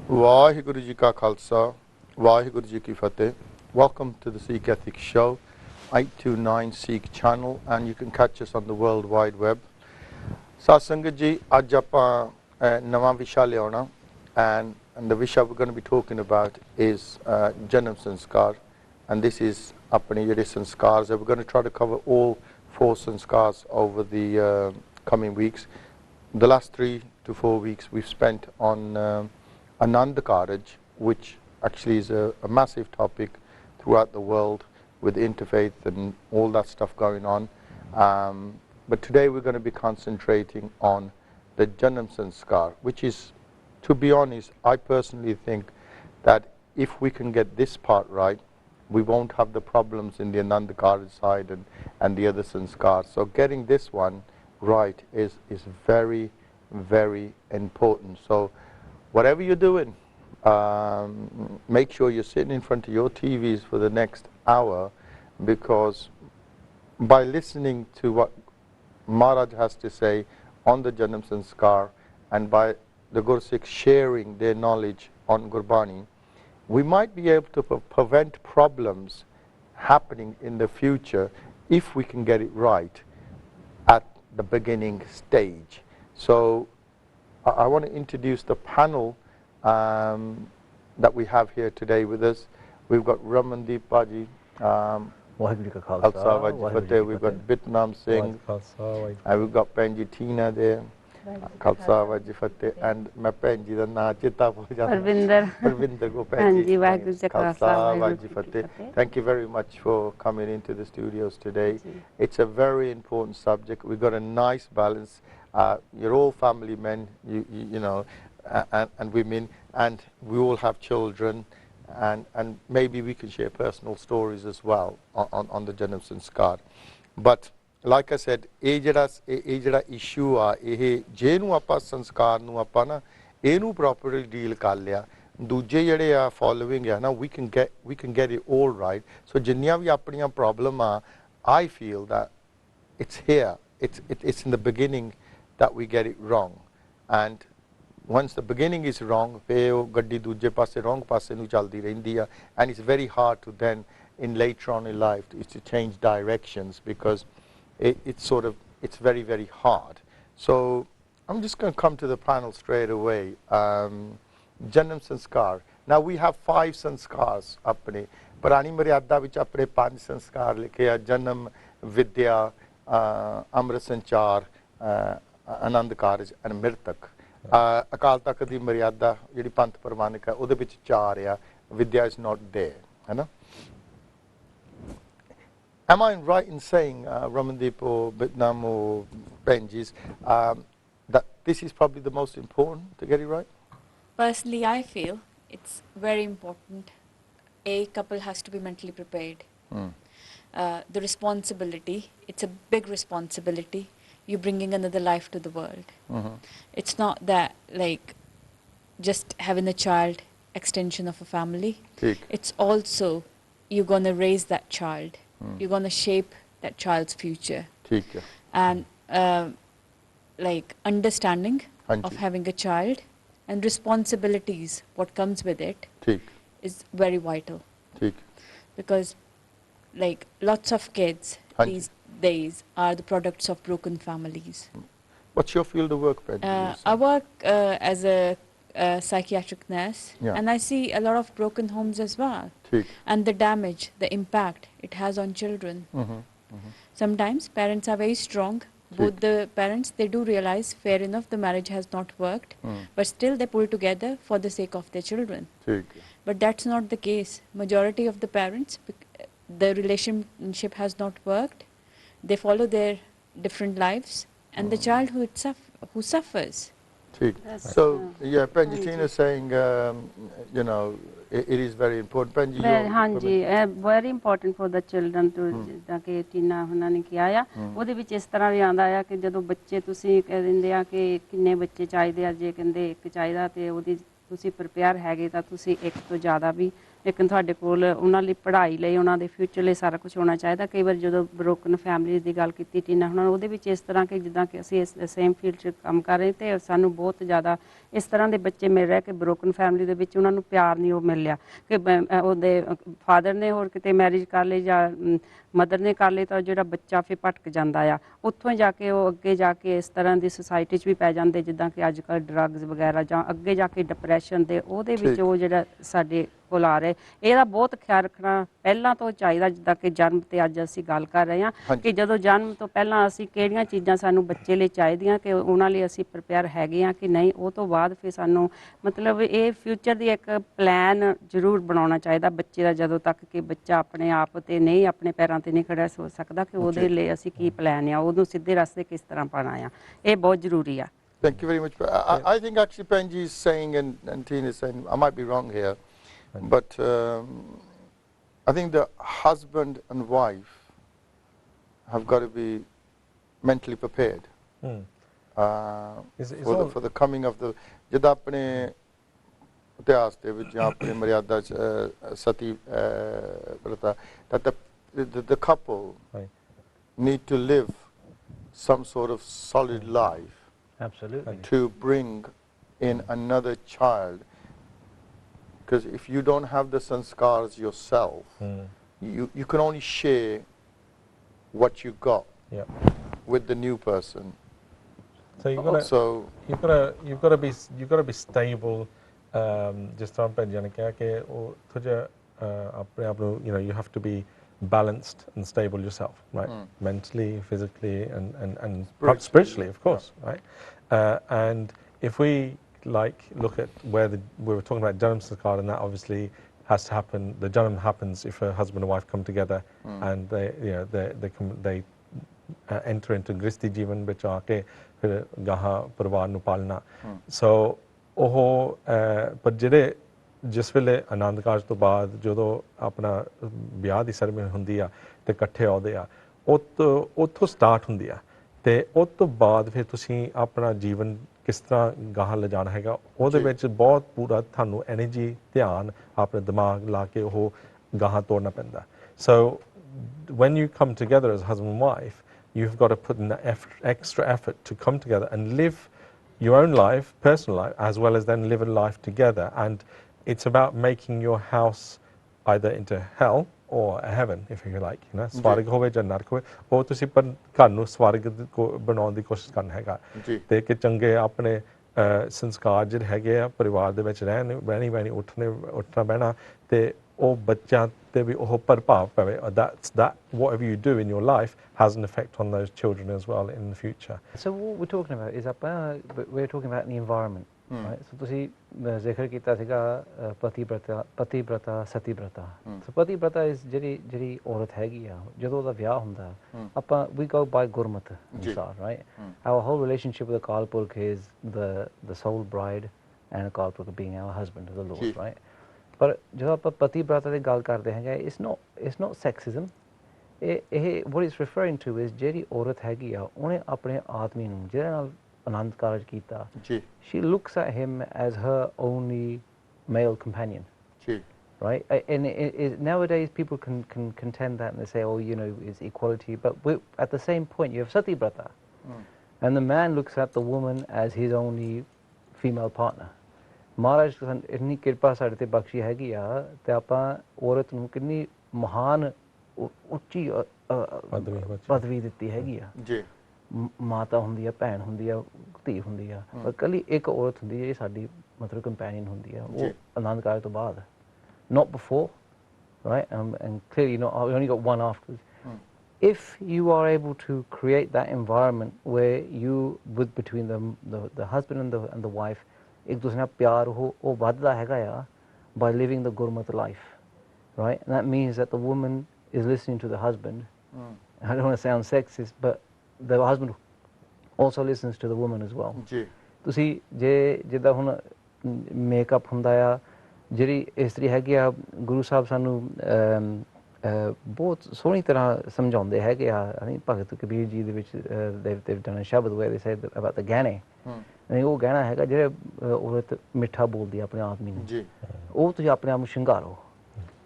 Vaheguru Ji Ka Khalsa, Vaheguru Ji Ki Fateh. Welcome to the Sikh Ethics Show, 829 Sikh channel, and you can catch us on the World Wide Web. Satsangat Ji, ਅੱਜ ਆਪਾਂ ਨਵਾਂ ਵਿਸ਼ਾ ਲਿਆਉਣਾ, and the ਵਿਸ਼ਾ we're going to be talking about is Janam Sanskar, and this is ਆਪਣੇ ਜਿਹੜੇ sanskars. We're going to try to cover all 4 sanskars over the coming weeks. The last 3 to 4 weeks we've spent on Ananda Karaj, which actually is a massive topic throughout the world with interfaith and all that stuff going on. But today we're going to be concentrating on the Janam Sanskar, which is, to be honest, I personally think that if we can get this part right, we won't have the problems in the Ananda Karaj side and the other Sanskar. So getting this one right is very, very important. So whatever you're doing, make sure you're sitting in front of your TVs for the next hour, because by listening to what Maharaj has to say on the Janam Sanskar and by the Gursikhs sharing their knowledge on Gurbani, we might be able to prevent problems happening in the future if we can get it right at the beginning stage. So I want to introduce the panel that we have here today with us. We've got Ramandeep Baji, Khalsa Vaji Fateh, we've got Bitnam Singh, and we've got Penji Tina there, Khalsa Vaji Fateh, and my Penji da na chita bhul jata Parvinder ko Penji, Khalsa Vaji Fateh. Thank you very much for coming into the studios today. It's a very important subject. We've got a nice balance. You're all family men, you know, and women, and we all have children, and maybe we can share personal stories as well on the Janam Sanskar. But like I said, ਇਹ ਜਿਹੜਾ issue ਆ, ਇਹ ਜੇ ਨੂੰ ਆਪਾਂ ਸੰਸਕਾਰ ਨੂੰ ਆਪਾਂ ਨਾ ਇਹਨੂੰ properly deal ਕਰ ਲਿਆ, ਦੂਜੇ ਜਿਹੜੇ ਆ following ਆ ਨਾ, we can get it all right. So ਜਿੰਨੀਆਂ ਵੀ ਆਪਣੀਆਂ problem ਆ, I feel that it's here, it's in the beginning that we get it wrong, and once the beginning is wrong, ਫੇ ਉਹ ਗੱਡੀ ਦੂਜੇ ਪਾਸੇ wrong ਪਾਸੇ ਨੂੰ ਚੱਲਦੀ ਰਹਿੰਦੀ ਆ, and it's very hard to then in later on in life is to change directions, because it's very, very hard. So I'm just going to come to the panel straight away. Janam Sanskar. Now we have 5 sanskars apne Purani Maryada vich apne 5 sanskar likhe a Janam, Vidya, Amrit Sanchar, Anand Karaj and Mirtak. Akal Takht di Maryada ਜਿਹੜੀ ਪੰਥ ਪ੍ਰਮਾਣਿਕ ਹੈ ਉਹਦੇ ਵਿੱਚ 4 ਆ. Vidya is not there, ਹੈ ਨਾ? Am I right in saying, Ramandeep or Bitnam or Benjis, that this is probably the most important to get it right? Personally, I feel it's very important. A couple has to be mentally prepared. The responsibility, it's a big responsibility. You're bringing another life to the world. It's not that like just having a child, extension of a family. It's also you're going to raise that child. You're going to shape that child's future. And like understanding of having a child and responsibilities, what comes with it, is very vital. Because like lots of kids these days are the products of broken families. What's your field of work, Penny? I work as a psychiatric nurse, and I see a lot of broken homes as well, and the damage, the impact it has on children. Sometimes parents are very strong. Both the parents, they do realize, fair enough, the marriage has not worked, but still they pull together for the sake of their children. But that's not the case. Majority of the parents, the relationship has not worked. They follow their different lives, and the child who suffers. So yeah, Penjitina is saying, you know, it is very important. Penji, very important for the children to ਜਿੱਦਾਂ ਕਿ ਟੀਨਾ ਉਹਨਾਂ ਨੇ ਕਿਹਾ ਆ, ਉਹਦੇ ਵਿੱਚ ਇਸ ਤਰ੍ਹਾਂ ਵੀ ਆਉਂਦਾ ਆ ਕਿ ਜਦੋਂ ਬੱਚੇ ਤੁਸੀਂ ਕਹਿ ਦਿੰਦੇ ਆ ਕਿ ਕਿੰਨੇ ਬੱਚੇ ਚਾਹੀਦੇ ਆ, ਜੇ ਕਹਿੰਦੇ ਇੱਕ ਚਾਹੀਦਾ ਤੇ ਉਹਦੀ ਤੁਸੀਂ ਪ੍ਰਪੇਅਰ ਹੈਗੇ ਤਾਂ ਤੁਸੀਂ ਇੱਕ ਤੋਂ ਜ਼ਿਆਦਾ ਵੀ ਲੇਕਿਨ ਤੁਹਾਡੇ ਕੋਲ ਉਹਨਾਂ ਲਈ ਪੜ੍ਹਾਈ ਲਈ ਉਹਨਾਂ ਦੇ ਫਿਊਚਰ ਲਈ ਸਾਰਾ ਕੁਝ ਹੋਣਾ ਚਾਹੀਦਾ। ਕਈ ਵਾਰ ਜਦੋਂ ਬ੍ਰੋਕਨ ਫੈਮਿਲੀ ਦੀ ਗੱਲ ਕੀਤੀ ਟੀਨਾ ਹੁਣ ਉਹਦੇ ਵਿੱਚ ਇਸ ਤਰ੍ਹਾਂ ਕਿ ਜਿੱਦਾਂ ਕਿ ਅਸੀਂ ਇਸ ਸੇਮ ਫੀਲਡ 'ਚ ਕੰਮ ਕਰ ਰਹੇ ਤੇ ਸਾਨੂੰ ਬਹੁਤ ਜ਼ਿਆਦਾ ਇਸ ਤਰ੍ਹਾਂ ਦੇ ਬੱਚੇ ਮਿਲ ਰਹੇ ਕਿ ਬ੍ਰੋਕਨ ਫੈਮਿਲੀ ਦੇ ਵਿੱਚ ਉਹਨਾਂ ਨੂੰ ਪਿਆਰ ਨਹੀਂ ਉਹ ਮਿਲਿਆ ਕਿ ਉਹਦੇ ਫਾਦਰ ਨੇ ਹੋਰ ਕਿਤੇ ਮੈਰਿਜ ਕਰ ਲਈ ਜਾਂ ਮਦਰ ਨੇ ਕਰ ਲਈ ਤਾਂ ਜਿਹੜਾ ਬੱਚਾ ਫਿਰ ਭਟਕ ਜਾਂਦਾ ਆ ਉੱਥੋਂ ਜਾ ਕੇ ਉਹ ਅੱਗੇ ਜਾ ਕੇ ਇਸ ਤਰ੍ਹਾਂ ਦੀ ਸੁਸਾਇਟੀ 'ਚ ਵੀ ਪੈ ਜਾਂਦੇ ਜਿੱਦਾਂ ਕਿ ਅੱਜ ਕੱਲ੍ਹ ਡਰੱਗਸ ਵਗੈਰਾ ਜਾਂ ਅੱਗੇ ਜਾ ਕੇ ਡਿਪਰੈਸ਼ਨ ਦੇ ਉਹਦੇ ਵਿੱਚ ਉਹ ਜਿਹੜਾ ਸਾਡੇ ਕੋਲ ਆ ਰਹੇ ਇਹਦਾ ਬਹੁਤ ਖਿਆਲ ਰੱਖਣਾ ਪਹਿਲਾਂ ਤੋਂ ਚਾਹੀਦਾ ਜਿੱਦਾਂ ਕਿ ਜਨਮ ਤੇ ਅੱਜ ਅਸੀਂ ਗੱਲ ਕਰ ਰਹੇ ਹਾਂ ਕਿ ਜਦੋਂ ਜਨਮ ਤੋਂ ਪਹਿਲਾਂ ਅਸੀਂ ਕਿਹੜੀਆਂ ਚੀਜ਼ਾਂ ਸਾਨੂੰ ਬੱਚੇ ਲਈ ਚਾਹੀਦੀਆਂ ਕਿ ਉਹਨਾਂ ਲਈ ਅਸੀਂ ਪ੍ਰਿਪੇਅਰ ਹੈਗੇ ਹਾਂ ਕਿ ਨਹੀਂ ਉਹ ਤੋਂ ਬਾਅਦ ਫਿਰ ਸਾਨੂੰ ਮਤਲਬ ਇਹ ਫਿਊਚਰ ਦੀ ਇੱਕ ਪਲਾਨ ਜ਼ਰੂਰ ਬਣਾਉਣਾ ਚਾਹੀਦਾ ਬੱਚੇ ਦਾ ਜਦੋਂ ਤੱਕ ਕਿ ਬੱਚਾ ਆਪਣੇ ਆਪ ਤੇ ਨਹੀਂ ਆਪਣੇ ਪੈਰਾਂ ਤੇ ਨਹੀਂ ਖੜਾ ਹੋ ਸਕਦਾ ਕਿ ਉਹਦੇ ਲਈ ਅਸੀਂ ਕੀ ਪਲਾਨ ਆ ਉਹਨੂੰ ਸਿੱਧੇ ਰਸਤੇ ਕਿਸ ਤਰ੍ਹਾਂ ਪਾਉਣਾ ਆ ਇਹ ਬਹੁਤ ਜ਼ਰੂਰੀ ਆ Thank you very much. I think actually Penji is saying and Tina is saying, I might be wrong here, but I think the husband and wife have got to be mentally prepared for the coming of the ਜਿੱਦਾਂ ਆਪਣੇ ਇਤਿਹਾਸ ਦੇ ਵਿੱਚ ਜਾਂ ਆਪਣੀ ਮਰਿਆਦਾ ਸਤੀ ਪ੍ਰਥਾ that the couple need to live some sort of solid life. Absolutely. To bring in another child, because if you don't have the sanskars yourself, you can only share what you got with the new person. So you've got to be stable. Just ਤਰ੍ਹਾਂ ਭੈਣ ਨੇ ਕਿਹਾ ਕਿ ਉਹ ਥੋੜਾ ਆਪਣੇ ਆਪ ਨੂੰ you have to be balanced and stable yourself, right? Mentally, physically, and spiritually, of course, right? And if we look at where we were talking about Janam Sanskar, and that obviously has to happen. The Janam happens if a husband and wife come together and they enter into Gristi Jeevan, which aake fir gaha parivar nu palna. So ਪਰ ਜਿਹੜੇ ਜਿਸ ਵੇਲੇ ਆਨੰਦ ਕਾਰਜ ਤੋਂ ਬਾਅਦ ਜਦੋਂ ਆਪਣਾ ਵਿਆਹ ਦੀ ceremony ਹੁੰਦੀ ਆ ਤੇ ਇਕੱਠੇ ਆਉਂਦੇ ਆ ਉੱਥੋਂ ਸਟਾਰਟ ਹੁੰਦੀ ਆ ਤੇ ਉਸ ਤੋਂ ਬਾਅਦ ਫਿਰ ਤੁਸੀਂ ਆਪਣਾ ਜੀਵਨ ਕਿਸ ਤਰ੍ਹਾਂ ਗਾਹਾਂ ਲਿਜਾਣਾ ਹੈਗਾ ਉਹਦੇ ਵਿੱਚ ਬਹੁਤ ਪੂਰਾ ਤੁਹਾਨੂੰ ਐਨਰਜੀ ਧਿਆਨ ਆਪਣੇ ਦਿਮਾਗ ਲਾ ਕੇ ਉਹ ਗਾਹਾਂ ਤੋੜਨਾ ਪੈਂਦਾ so when you come together as husband and wife you've got to put in that extra effort to come together and live your own life, personal life, as well as then live a life together. And it's about making your house either into hell or a heaven, if you like. Swarg hove ja nark hove, ਉਹ ਤੁਸੀਂ ਪਰ ਘਰ ਨੂੰ ਸਵਰਗ ਬਣਾਉਣ ਦੀ ਕੋਸ਼ਿਸ਼ ਕਰਨਾ ਹੈਗਾ ਤੇ ਕਿ ਚੰਗੇ ਆਪਣੇ ਸੰਸਕਾਰ ਜਿਹੜੇ ਹੈਗੇ ਆ ਪਰਿਵਾਰ ਦੇ ਵਿੱਚ ਰਹਿਣੀ ਬਹਿਣੀ ਉੱਠਣਾ ਬਹਿਣਾ ਤੇ ਉਹ ਬੱਚਿਆਂ ਤੇ ਵੀ ਉਹ ਪ੍ਰਭਾਵ ਪਵੇ that whatever you do in your life has an effect on those children as well in the future. So what we're talking about is we're talking about the environment, right? So ਤੁਸੀਂ ਜ਼ਿਕਰ ਕੀਤਾ ਸੀਗਾ ਪਤੀਬ੍ਰਤਾ ਸਤੀਬ੍ਰਤਾ so ਪਤੀਬ੍ਰਤਾ is ਜਿਹੜੀ ਔਰਤ ਹੈਗੀ ਆ ਜਦੋਂ ਉਹਦਾ ਵਿਆਹ ਹੁੰਦਾ ਆਪਾਂ we go by ਗੁਰਮਤ ਅਨੁਸਾਰ right our whole relationship with the Akal Purkh is the soul bride and Akal Purkh being our husband the Lord right ਪਰ ਜਦੋਂ ਆਪਾਂ ਪਤੀਬ੍ਰਤਾ ਦੀ ਗੱਲ ਕਰਦੇ ਹੈਗੇ it's not sexism ਇਹ what it's referring to is ਜਿਹੜੀ ਔਰਤ ਹੈਗੀ ਆ ਉਹਨੇ ਆਪਣੇ ਆਦਮੀ ਨੂੰ ਜਿਹਦੇ ਨਾਲ ਆਨੰਦ ਕਾਰਜ ਕੀਤਾ she looks at him as her only male companion right and nowadays people can contend that and they say oh it's equality but at the same point you have satibrata and the man looks at the woman as his only female partner ਮਹਾਰਾਜ ਇੰਨੀ ਕਿਰਪਾ ਸਾਡੇ ਤੇ ਬਖਸ਼ੀ ਹੈਗੀ ਆ ਤੇ ਆਪਾਂ ਔਰਤ ਨੂੰ ਕਿੰਨੀ ਮਹਾਨ ਉੱਚੀ ਪਦਵੀ ਦਿੱਤੀ ਹੈਗੀ ਆ ਜੀ ਮਾਤਾ ਹੁੰਦੀ ਆ ਭੈਣ ਹੁੰਦੀ ਆ ਧੀ ਹੁੰਦੀ ਆ ਪਰ ਕੱਲੀ ਇੱਕ ਔਰਤ ਹੁੰਦੀ ਜਿਹੜੀ ਸਾਡੀ ਮਤਲਬ ਕੰਪੈਨੀਅਨ ਹੁੰਦੀ ਆ ਉਹ ਆਨੰਦ ਕਾਰਜ ਤੋਂ ਬਾਅਦ not before right and clearly not we only got one afterwards if you are able to create that environment where you between the husband and the wife ਇੱਕ ਦੂਸਰੇ ਨਾਲ ਪਿਆਰ ਉਹ ਵੱਧਦਾ ਹੈਗਾ ਆ by living the Gurmat life right and that means that the woman is listening to the husband I don't want to sound sexist but the husband also listens to the woman as well ਜੀ ਤੁਸੀਂ ਜਿੱਦਾਂ ਹੁਣ makeup ਹੁੰਦਾ ਆ ਜਿਹੜੀ ਇਸਤਰੀ ਹੈਗੀ ਆ ਗੁਰੂ ਸਾਹਿਬ ਸਾਨੂੰ ਬਹੁਤ ਸੋਹਣੀ ਤਰ੍ਹਾਂ ਸਮਝਾਉਂਦੇ ਹੈਗੇ ਆ ਭਗਤ ਕਬੀਰ ਜੀ ਦੇ ਵਿੱਚ they've done a ਸ਼ਬਦ where they said about the ਗਹਿਣੇ ਨਹੀਂ ਉਹ ਗਹਿਣਾ ਹੈਗਾ ਜਿਹੜੇ ਔਰਤ ਮਿੱਠਾ ਬੋਲਦੀ ਆਪਣੇ ਆਦਮੀ ਨੂੰ ਜੀ ਉਹ ਤੁਸੀਂ ਆਪਣੇ ਆਪ ਨੂੰ ਸ਼ਿੰਗਾਰੋ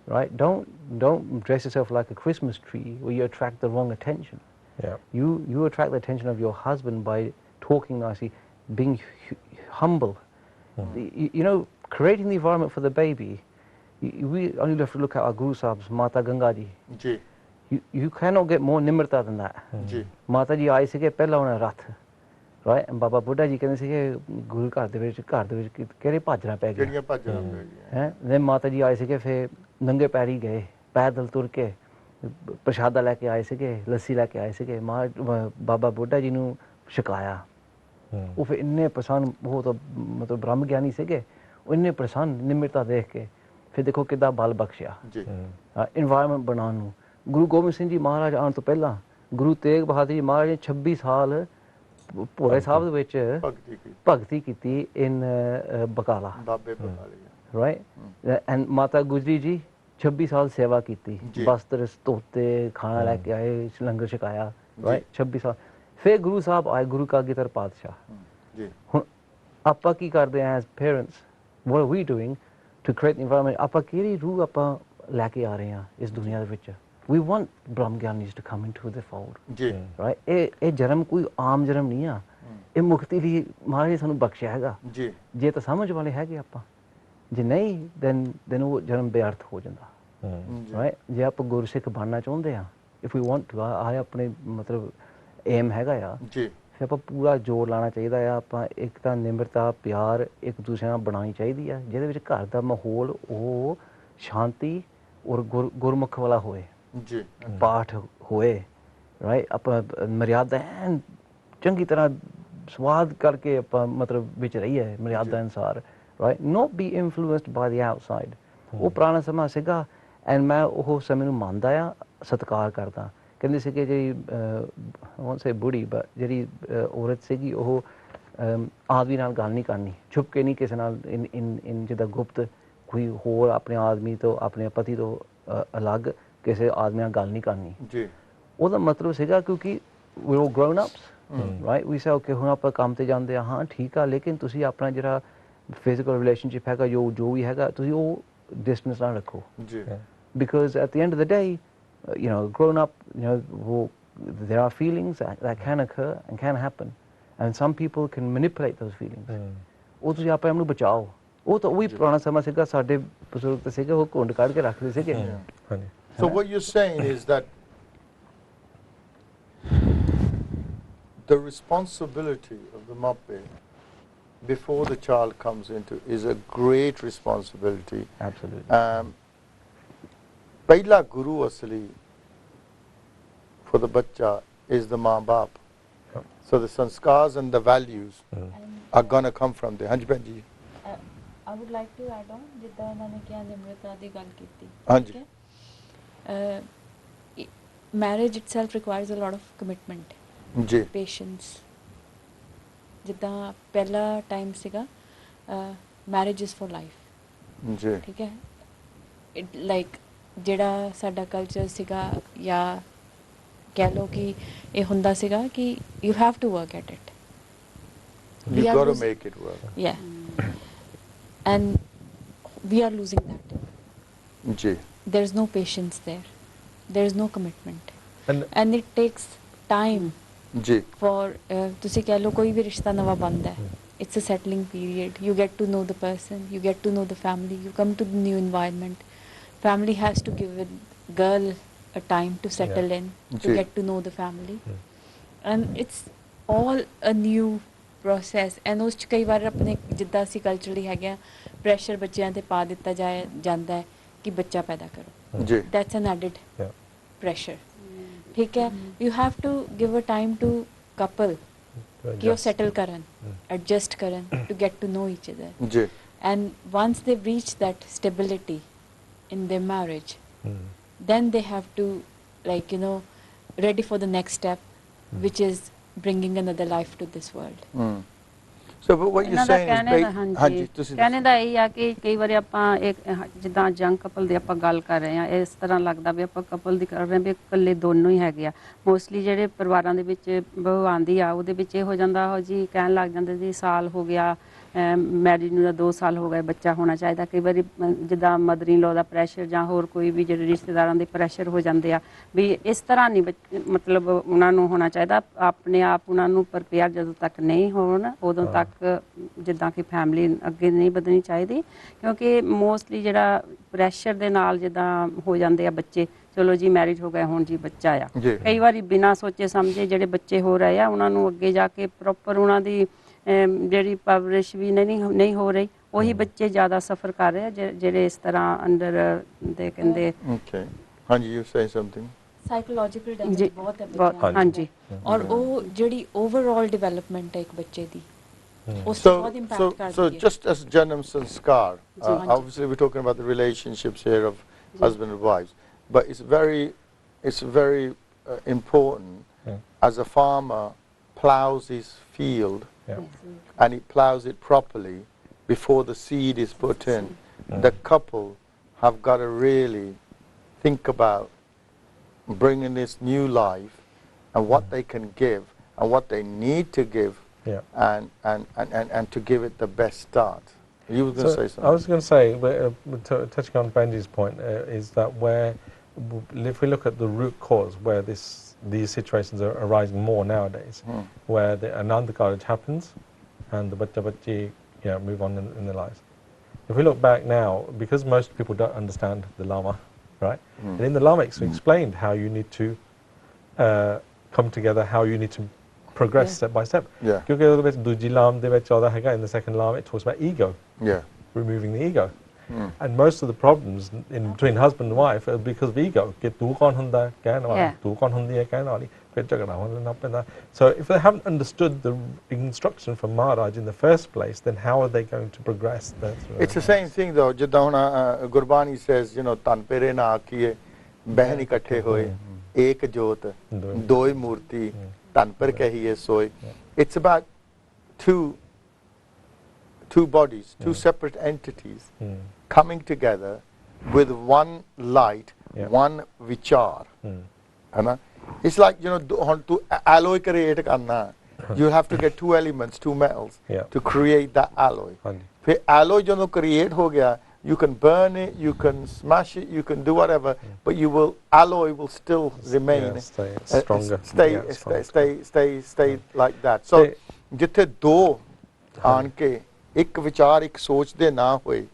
right? Don't dress yourself like a Christmas tree where you attract the wrong attention. Yeah. You attract the attention of your husband by talking nicely, being humble. You know, creating the environment for the baby. We only have to look at our Guru Sahib's Mata Ganga ji. Ji. You cannot get more nimrata than that. Ji. Mata ji ਆਏ ਸੀਗੇ ਪਹਿਲਾਂ ਉਹਨਾਂ ਰੱਥ, right? ਬਾਬਾ ਬੁੱਢਾ ਜੀ ਕਹਿੰਦੇ ਸੀਗੇ ਗੁਰੂ ਘਰ ਦੇ ਵਿੱਚ ਕਿਹੜੇ ਭਾਜਣਾ ਪੈ ਗਿਆ ਕਿਹੜੀਆਂ ਭਾਜਣਾ ਪੈ ਗਈਆਂ ਹੈ। then ਮਾਤਾ ਜੀ ਆਏ ਸੀਗੇ ਫਿਰ ਨੰਗੇ ਪੈਰੀ ਗਏ, ਪੈਦਲ ਤੁਰ ਕੇ ਪ੍ਰਸ਼ਾਦਾ ਲੈ ਕੇ ਆਏ ਸੀਗੇ, ਲੱਸੀ ਲੈ ਕੇ ਆਏ ਸੀਗੇ, ਬਾਬਾ ਬੁੱਢਾ ਜੀ ਨੂੰ ਛਕਾਇਆ। ਉਹ ਫਿਰ ਇੰਨੇ ਪ੍ਰਸੰਨ, ਉਹ ਤਾਂ ਮਤਲਬ ਬ੍ਰਹਮ ਗਿਆਨੀ ਸੀਗੇ, ਉਹ ਇੰਨੇ ਪ੍ਰਸੰਨ ਨਿਮਰਤਾ ਦੇਖ ਕੇ ਫਿਰ ਦੇਖੋ ਕਿੱਦਾਂ ਬਲ ਬਖਸ਼ਿਆ ਇਨਵਾਇਰਮੈਂਟ ਬਣਾਉਣ ਨੂੰ। ਗੁਰੂ ਗੋਬਿੰਦ ਸਿੰਘ ਜੀ ਮਹਾਰਾਜ ਆਉਣ ਤੋਂ ਪਹਿਲਾਂ ਗੁਰੂ ਤੇਗ ਬਹਾਦਰ ਜੀ ਮਹਾਰਾਜ ਨੇ 26 ਸਾਲ ਭੋਰੇ ਸਾਹਿਬ ਦੇ ਵਿੱਚ ਭਗਤੀ ਕੀਤੀ ਇਨ ਬਕਾਲਾ, ਬਾਬੇ ਬਕਾਲੇ, ਰਾਈਟ। ਐਂਡ ਮਾਤਾ ਗੁਜਰੀ ਜੀ 26 ਸਾਲ ਸੇਵਾ ਕੀਤੀ, ਬਸਤਰ ਧੋਤੇ, ਖਾਣਾ ਲੈ ਕੇ ਆਏ, ਲੰਗਰ ਛਕਾਇਆ, ਰਾਈਟ। 26 ਸਾਲ ਫਿਰ ਗੁਰੂ ਸਾਹਿਬ ਆਏ, ਗੁਰੂ ਕਾਗੀਧਰ ਪਾਤਸ਼ਾਹ। ਹੁਣ ਆਪਾਂ ਕੀ ਕਰਦੇ ਹਾਂ as parents, what are we doing to create environment? ਆਪਾਂ ਕਿਹੜੀ ਰੂਹ ਆਪਾਂ ਲੈ ਕੇ ਆ ਰਹੇ ਹਾਂ ਇਸ ਦੁਨੀਆ ਦੇ ਵਿੱਚ? We want Brahm Gyanis to come into the fold, right? ਇਹ ਜਨਮ ਕੋਈ ਆਮ ਜਨਮ ਨਹੀਂ ਆ, ਇਹ ਮੁਕਤੀ ਲਈ ਮਹਾਰਾਜ ਨੇ ਸਾਨੂੰ ਬਖਸ਼ਿਆ ਹੈਗਾ ਜੇ ਤਾਂ ਸਮਝ ਵਾਲੇ ਹੈਗੇ ਆਪਾਂ, ਜੇ ਨਹੀਂ then ਉਹ ਜਨਮ ਬੇਅਰਥ ਹੋ ਜਾਂਦਾ, right? ਜੇ ਆਪਾਂ ਗੁਰਸਿੱਖ ਬਣਨਾ ਚਾਹੁੰਦੇ ਆ, if we want to, ਆਹ ਆਪਣੇ ਮਤਲਬ ਏਮ ਹੈਗਾ ਆ, ਫਿਰ ਆਪਾਂ ਪੂਰਾ ਜ਼ੋਰ ਲਾਉਣਾ ਚਾਹੀਦਾ ਆ। ਆਪਾਂ ਇੱਕ ਤਾਂ ਨਿਮਰਤਾ, ਪਿਆਰ ਇੱਕ ਦੂਸਰੇ ਨਾਲ ਬਣਾਉਣੀ ਚਾਹੀਦੀ ਆ, ਜਿਹਦੇ ਵਿੱਚ ਘਰ ਦਾ ਮਾਹੌਲ ਉਹ ਸ਼ਾਂਤੀ ਔਰ ਗੁਰਮੁਖ ਵਾਲਾ ਹੋਏ, ਪਾਠ ਹੋਏ, ਰਾਈਟ। ਆਪਾਂ ਮਰਿਆਦਾ ਐਨ ਚੰਗੀ ਤਰ੍ਹਾਂ ਸਵਾਦ ਕਰਕੇ ਆਪਾਂ ਮਤਲਬ ਵਿੱਚ ਰਹੀਏ ਮਰਿਆਦਾ ਅਨੁਸਾਰ, ਰਾਈਟ। ਨੋਟ ਬੀ ਇਨਫਲੂਐਂਸਡ ਬਾਈ ਦੀ ਆਊਟਸਾਈਡ। ਉਹ ਪੁਰਾਣਾ ਸਮਾਂ ਸੀਗਾ ਐਂਡ ਮੈਂ ਉਹ ਸਮੇਂ ਨੂੰ ਮੰਨਦਾ ਆ, ਸਤਿਕਾਰ ਕਰਦਾ। ਕਹਿੰਦੇ ਸੀਗੇ ਜਿਹੜੀ ਵੋਂਟ ਸੇ ਬੁੜੀ, ਜਿਹੜੀ ਔਰਤ ਸੀਗੀ ਉਹ ਆਦਮੀ ਨਾਲ ਗੱਲ ਨਹੀਂ ਕਰਨੀ, ਛੁਪ ਕੇ ਨਹੀਂ ਕਿਸੇ ਨਾਲ, ਇਨ ਜਿੱਦਾਂ ਗੁਪਤ ਕੋਈ ਹੋਰ ਆਪਣੇ ਆਦਮੀ ਤੋਂ, ਆਪਣੇ ਪਤੀ ਤੋਂ ਅਲੱਗ ਕਿਸੇ ਆਦਮੀ ਨਾਲ ਗੱਲ ਨਹੀਂ ਕਰਨੀ। ਉਹਦਾ ਮਤਲਬ ਸੀਗਾ ਕਿਉਂਕਿ we are grown ups, right. We say okay ਹੁਣ ਆਪਾਂ ਕੰਮ ਤੇ ਜਾਂਦੇ ਆ, ਹਾਂ ਠੀਕ ਆ, ਲੇਕਿਨ ਤੁਸੀਂ ਆਪਣਾ ਜਿਹੜਾ ਫਿਜ਼ੀਕਲ ਰਿਲੇਸ਼ਨਸ਼ਿਪ ਹੈਗਾ, ਜੋ ਵੀ ਹੈਗਾ, ਤੁਸੀਂ ਉਹ ਡਿਸਟੈਂਸ ਨਾਲ ਰੱਖੋ, because at the end of the day, you know, grown up, you know, there are feelings that can occur and can happen, and some people can manipulate those feelings. ਉਹ ਤੁਸੀਂ ਆਪਣੇ ਆਪ ਨੂੰ ਬਚਾਓ। ਉਹ ਤਾਂ ਉਹੀ ਪੁਰਾਣਾ ਸਮਾਂ ਸੀਗਾ, ਸਾਡੇ ਬਜ਼ੁਰਗ ਤਾਂ ਸੀਗੇ, ਉਹ ਘੁੰਡ ਕੱਢ ਕੇ ਰੱਖਦੇ ਸੀਗੇ। So what you're saying is that the responsibility of the mappe before the child comes into is a great responsibility. Absolutely. ਪਹਿਲਾ ਗੁਰੂ ਅਸਲੀ for the ਬੱਚਾ is the ਮਾਂ ਬਾਪ. So the sanskars and the values are going to come from there. ਹਾਂਜੀ ਭੈਣ ਜੀ। I would like to add on, ਜਿੱਦਾਂ ਉਹਨਾਂ ਨੇ ਕਿਹਾ ਨਿਮਰਤਾ ਦੀ ਗੱਲ ਕੀਤੀ, ਹਾਂਜੀ। marriage itself requires a lot of commitment, patience. ਜਿੱਦਾਂ ਪਹਿਲਾ ਟਾਈਮ ਸੀਗਾ, marriage is for life, ਠੀਕ ਹੈ। ਲਾਈਕ ਜਿਹੜਾ ਸਾਡਾ ਕਲਚਰ ਸੀਗਾ, ਜਾਂ ਕਹਿ ਲਓ ਕਿ ਇਹ ਹੁੰਦਾ ਸੀਗਾ ਕਿ you have to work at it. You got to make it work. Yeah. And we are losing that. There is no patience there. There is no commitment. And it takes time for ਤੁਸੀਂ ਕਹਿ ਲਓ ਕੋਈ ਵੀ ਰਿਸ਼ਤਾ ਨਵਾਂ ਬਣਦਾ ਹੈ, it's a settling period. You get to know the person, you get to know the family, you come to the new environment. Family has to give a girl a time to settle in, to get to know the family. And it's all a new process. And ਉਸ 'ਚ ਕਈ ਵਾਰ ਆਪਣੇ ਜਿੱਦਾਂ ਅਸੀਂ culturally ਹੈਗੇ ਆ, pressure ਬੱਚਿਆਂ 'ਤੇ ਪਾ ਦਿੱਤਾ ਜਾਂਦਾ ਹੈ ਕਿ ਬੱਚਾ ਪੈਦਾ ਕਰੋ। That's an added pressure. ਠੀਕ ਹੈ। You have to give a time to couple ਕਿ ਉਹ settle ਕਰਨ, adjust ਕਰਨ, to get to know each other. And once they've reached that stability in their marriage, then they have to, like, you know, ready for the next step, which is bringing another life to this world. So but what you're saying is ਹਾਂਜੀ ਕਹਿਣੇ ਦਾ ਇਹ ਆ ਕਿ ਕਈ ਵਾਰੀ ਆਪਾਂ ਇੱਕ ਜਿੱਦਾਂ ਯੰਗ ਕਪਲ ਦੀ ਆਪਾਂ ਗੱਲ ਕਰ ਰਹੇ ਆ, ਇਸ ਤਰ੍ਹਾਂ ਲੱਗਦਾ ਵੀ ਆਪਾਂ ਕਪਲ ਦੀ ਕਰ ਰਹੇ ਵੀ ਇਕੱਲੇ ਦੋਨੋਂ ਹੀ ਹੈਗੇ ਆ। ਮੋਸਟਲੀ ਜਿਹੜੇ ਪਰਿਵਾਰਾਂ ਦੇ ਵਿੱਚ ਬਹੂ ਆਉਂਦੀ ਆ, ਉਹਦੇ ਵਿੱਚ ਇਹ ਹੋ ਜਾਂਦਾ, ਉਹ ਜੀ ਕਹਿਣ ਲੱਗ ਜਾਂਦੇ ਜੀ ਸਾਲ ਹੋ ਗਿਆ ਮੈਰਿਜ ਨੂੰ ਤਾਂ 2 ਸਾਲ ਹੋ ਗਏ, ਬੱਚਾ ਹੋਣਾ ਚਾਹੀਦਾ। ਕਈ ਵਾਰੀ ਜਿੱਦਾਂ mother in law the pressure ਜਾਂ ਹੋਰ ਕੋਈ ਵੀ ਜਿਹੜੇ ਰਿਸ਼ਤੇਦਾਰਾਂ ਦੇ ਪ੍ਰੈਸ਼ਰ ਹੋ ਜਾਂਦੇ ਆ, ਵੀ ਇਸ ਤਰ੍ਹਾਂ ਨਹੀਂ ਮਤਲਬ ਉਹਨਾਂ ਨੂੰ ਹੋਣਾ ਚਾਹੀਦਾ। ਆਪਣੇ ਆਪ ਉਹਨਾਂ ਨੂੰ ਪ੍ਰਪੇਅਰ ਜਦੋਂ ਤੱਕ ਨਹੀਂ ਹੋਣ ਉਦੋਂ ਤੱਕ ਜਿੱਦਾਂ ਕਿ ਫੈਮਿਲੀ ਅੱਗੇ ਨਹੀਂ ਵਧਣੀ ਚਾਹੀਦੀ, ਕਿਉਂਕਿ ਮੋਸਟਲੀ ਜਿਹੜਾ ਪ੍ਰੈਸ਼ਰ ਦੇ ਨਾਲ ਜਿੱਦਾਂ ਹੋ ਜਾਂਦੇ ਆ ਬੱਚੇ, ਚਲੋ ਜੀ ਮੈਰਿਜ ਹੋ ਗਏ ਹੁਣ ਜੀ ਬੱਚਾ ਆ, ਕਈ ਵਾਰੀ ਬਿਨਾਂ ਸੋਚੇ ਸਮਝੇ ਜਿਹੜੇ ਬੱਚੇ ਹੋ ਰਹੇ ਆ ਉਹਨਾਂ ਨੂੰ ਅੱਗੇ ਜਾ ਕੇ ਪ੍ਰੋਪਰ ਉਹਨਾਂ ਦੀ ਜਿਹੜੀ ਪਰਵਰਿਸ਼ ਵੀ ਨਹੀਂ ਹੋ ਰਹੀ, ਉਹੀ ਬੱਚੇ ਜ਼ਿਆਦਾ ਸਫਰ ਕਰ ਰਹੇ ਆ ਜਿਹੜੇ ਇਸ ਤਰ੍ਹਾਂ ਅੰਡਰ ਦੇ ਕਹਿੰਦੇ। Okay. ਹਾਂਜੀ, you say something. Psychological damage ਜੀ, ਬਹੁਤ ਹੈ ਬਹੁਤ, ਬੱਚਿਆਂ ਹਾਂਜੀ। ਔਰ ਉਹ ਜਿਹੜੀ ਓਵਰਆਲ ਡਿਵੈਲਪਮੈਂਟ ਹੈ ਇੱਕ ਬੱਚੇ ਦੀ, ਉਸ So, ਤੋਂ ਬਹੁਤ ਇੰਪੈਕਟ ਕਰਦੀ ਹੈ। just as Janam Sanskar, obviously we're talking about the relationships here of husband and wives, but it's very important as a farmer plows his field and he plows it properly before the seed is put in. The couple have got to really think about bringing this new life and what they can give and what they need to give, and to give it the best start. You were going to say something. I was going to say, touching on Benji's point, is that if we look at the root cause where these situations are arising more nowadays, where the anandkaraj happens and the bachchi move on in their lives. If we look back now, because most people don't understand the Lama, right? And in the Lamaics we explained how you need to come together, how you need to progress step by step. Kyunki ਉਹਦੇ ਵਿੱਚ ਦੂਜੀ ਲਾਮ ਦੇ ਵਿੱਚ ਆਉਂਦਾ ਹੈਗਾ, in the second lam it talks about ego, removing the ego. And most of the problems in between husband and wife are because of ego. ਕਿ ਤੂੰ ਕੌਣ ਹੁੰਦਾ ਕਹਿਣ ਵਾਲਾ, ਤੂੰ ਕੌਣ ਹੁੰਦੀ ਹੈ ਕਹਿਣ ਵਾਲੀ, ਫਿਰ ਝਗੜਾ ਹੋਣਾ ਪੈਂਦਾ. So if they haven't understood the instruction from Maharaj in the first place, then how are they going to progress? It's the same thing though, ਜਿੱਦਾਂ ਹੁਣ ਗੁਰਬਾਣੀ says, ਤਨ ਪੇਰੇ ਨਾ ਆਖੀਏ ਬਹਿਨ ਇਕੱਠੇ ਹੋਏ, ਏਕ ਜੋਤ ਦੋਇ ਮੂਰਤੀ ਤਨ ਪਰ ਕਹੀਏ ਸੋਏ. It's about two bodies, two separate entities coming together with one light, one vichar. It's like, to alloy create karna, you have to get 2 elements, 2 metals to create that alloy. If alloy create ho gaya, you can burn it, you can smash it, you can do whatever, but alloy will still remain, stay stronger, stay like that. So ਜਿੱਥੇ ਦੋ ਆਣ ਕੇ ਇੱਕ ਵਿਚਾਰ ਇੱਕ ਸੋਚ ਦੇ ਨਾ ਹੋਏ,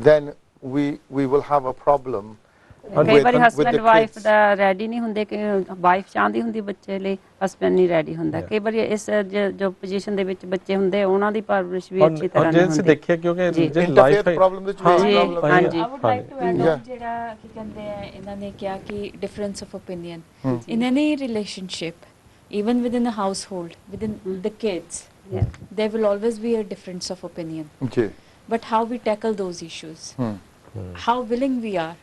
then we will have a problem. ਕਈ ਵਾਰੀ ਹਸਬੈਂਡ ਵਾਈਫ ਦਾ ਰੈਡੀ ਨਹੀਂ ਹੁੰਦੇ, ਕਿ ਵਾਈਫ ਚਾਹੁੰਦੀ ਹੁੰਦੀ ਬੱਚੇ ਲਈ, ਹਸਬੈਂਡ ਨਹੀਂ ਰੈਡੀ ਹੁੰਦਾ। ਕਈ ਵਾਰੀ ਇਸ ਜੋ ਪੋਜੀਸ਼ਨ ਦੇ ਵਿੱਚ ਬੱਚੇ ਹੁੰਦੇ ਉਹਨਾਂ ਦੀ ਪਰਵਰਿਸ਼ ਵੀ ਅੱਛੀ ਤਰ੍ਹਾਂ ਨਹੀਂ ਹੁੰਦੀ। ਦੇਖਿਆ ਕਿਉਂਕਿ ਜਿਹੜੀ ਲਾਈਫ ਪ੍ਰੋਬਲਮ ਵਿੱਚ ਪ੍ਰੋਬਲਮ ਹੈ। I would like to add on, ਜਿਹੜਾ ਕੀ ਕਹਿੰਦੇ ਆ, ਇਹਨਾਂ ਨੇ ਕਿਹਾ ਕਿ difference of opinion in any relationship, even within a household, within the kids, there will always be a difference of opinion. But how we tackle those issues, how willing we are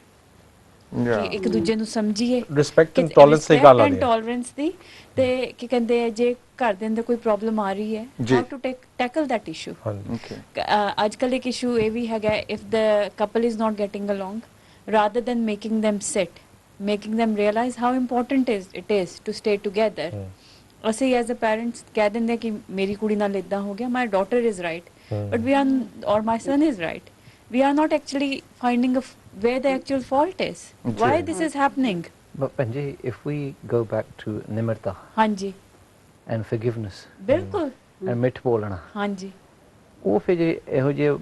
ਕਿ ਇੱਕ ਦੂਜੇ ਨੂੰ ਸਮਝੀਏ, respect and tolerance ਦੀ ਗੱਲ ਆ ਰਹੀ ਹੈ, tolerance ਦੀ, ਤੇ ਕੀ ਕਹਿੰਦੇ ਆ, ਜੇ ਘਰ ਦੇ ਅੰਦਰ ਕੋਈ ਪ੍ਰੋਬਲਮ ਆ ਰਹੀ ਹੈ, how to tackle that issue. ਅੱਜ ਕੱਲ੍ਹ ਇੱਕ ਇਸ਼ੂ ਇਹ ਵੀ ਹੈਗਾ, if the couple is not getting along, rather than making them sit, making them realize how important it is to stay together. ਅਸੀਂ ਐਜ਼ ਅ ਪੈਰੈਂਟਸ ਕਹਿ ਦਿੰਦੇ ਕਿ ਮੇਰੀ ਕੁੜੀ ਨਾਲ ਇੱਦਾਂ ਹੋ ਗਿਆ, my daughter is right, but we are, or my son is right, we are not actually finding where the actual fault is, why this is happening. But Panji, if we go back to nimirta and forgiveness, ਬਿਲਕੁਲ, and ਮਿੱਠ ਬੋਲਣਾ, ਉਹ ਫਿਰ ਜਿਹੜੇ ਇਹੋ ਜਿਹੇ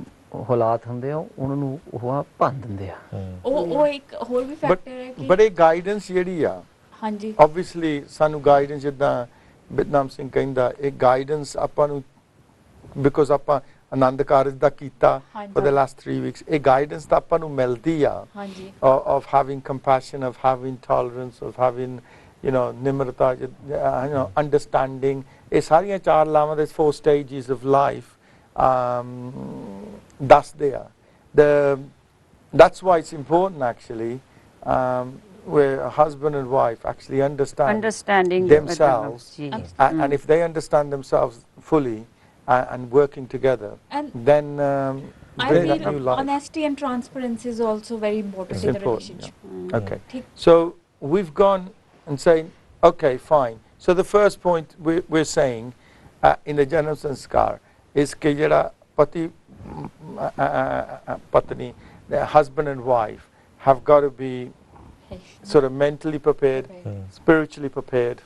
ਹਾਲਾਤ ਹੁੰਦੇ ਆ ਉਹਨਾਂ ਨੂੰ ਉਹ ਭੰਨ ਦਿੰਦੇ ਆ। ਉਹ ਇੱਕ ਹੋਰ ਵੀ ਫੈਕਟਰ ਹੈ ਕਿ ਬੜੇ ਗਾਈਡੈਂਸ ਜਿਹੜੀ ਆ, obviously ਸਾਨੂੰ ਗਾਈਡੈਂਸ ਜਿੱਦਾਂ ਬਿਤਨਾਮ ਸਿੰਘ ਕਹਿੰਦਾ, ਇਹ ਗਾਈਡੈਂਸ ਆਪਾਂ ਨੂੰ, ਬਿਕੋਜ਼ ਆਪਾਂ ਆਨੰਦ ਕਾਰਜ ਦਾ ਕੀਤਾ for the last 3 weeks, ਇਹ ਗਾਈਡੈਂਸ ਤਾਂ ਆਪਾਂ ਨੂੰ ਮਿਲਦੀ ਆ, of having compassion, of having tolerance, of having Nimrata, understanding. ਇਹ ਸਾਰੀਆਂ 4 ਲਾਵਾਂ ਦੇ 4 stages of life ਦੱਸਦੇ ਆ. That's why it's important actually, where a husband and wife actually understanding themselves, and if they understand themselves fully and working together, then I feel honesty and transparency is also very important in the relationship. Okay, so we've gone and saying, okay, fine. So the first point we're saying in the Janam Sanskar is ਕਿ ਜਿਹੜਾ pati patni, the husband and wife have got to be sort of mentally prepared, spiritually prepared,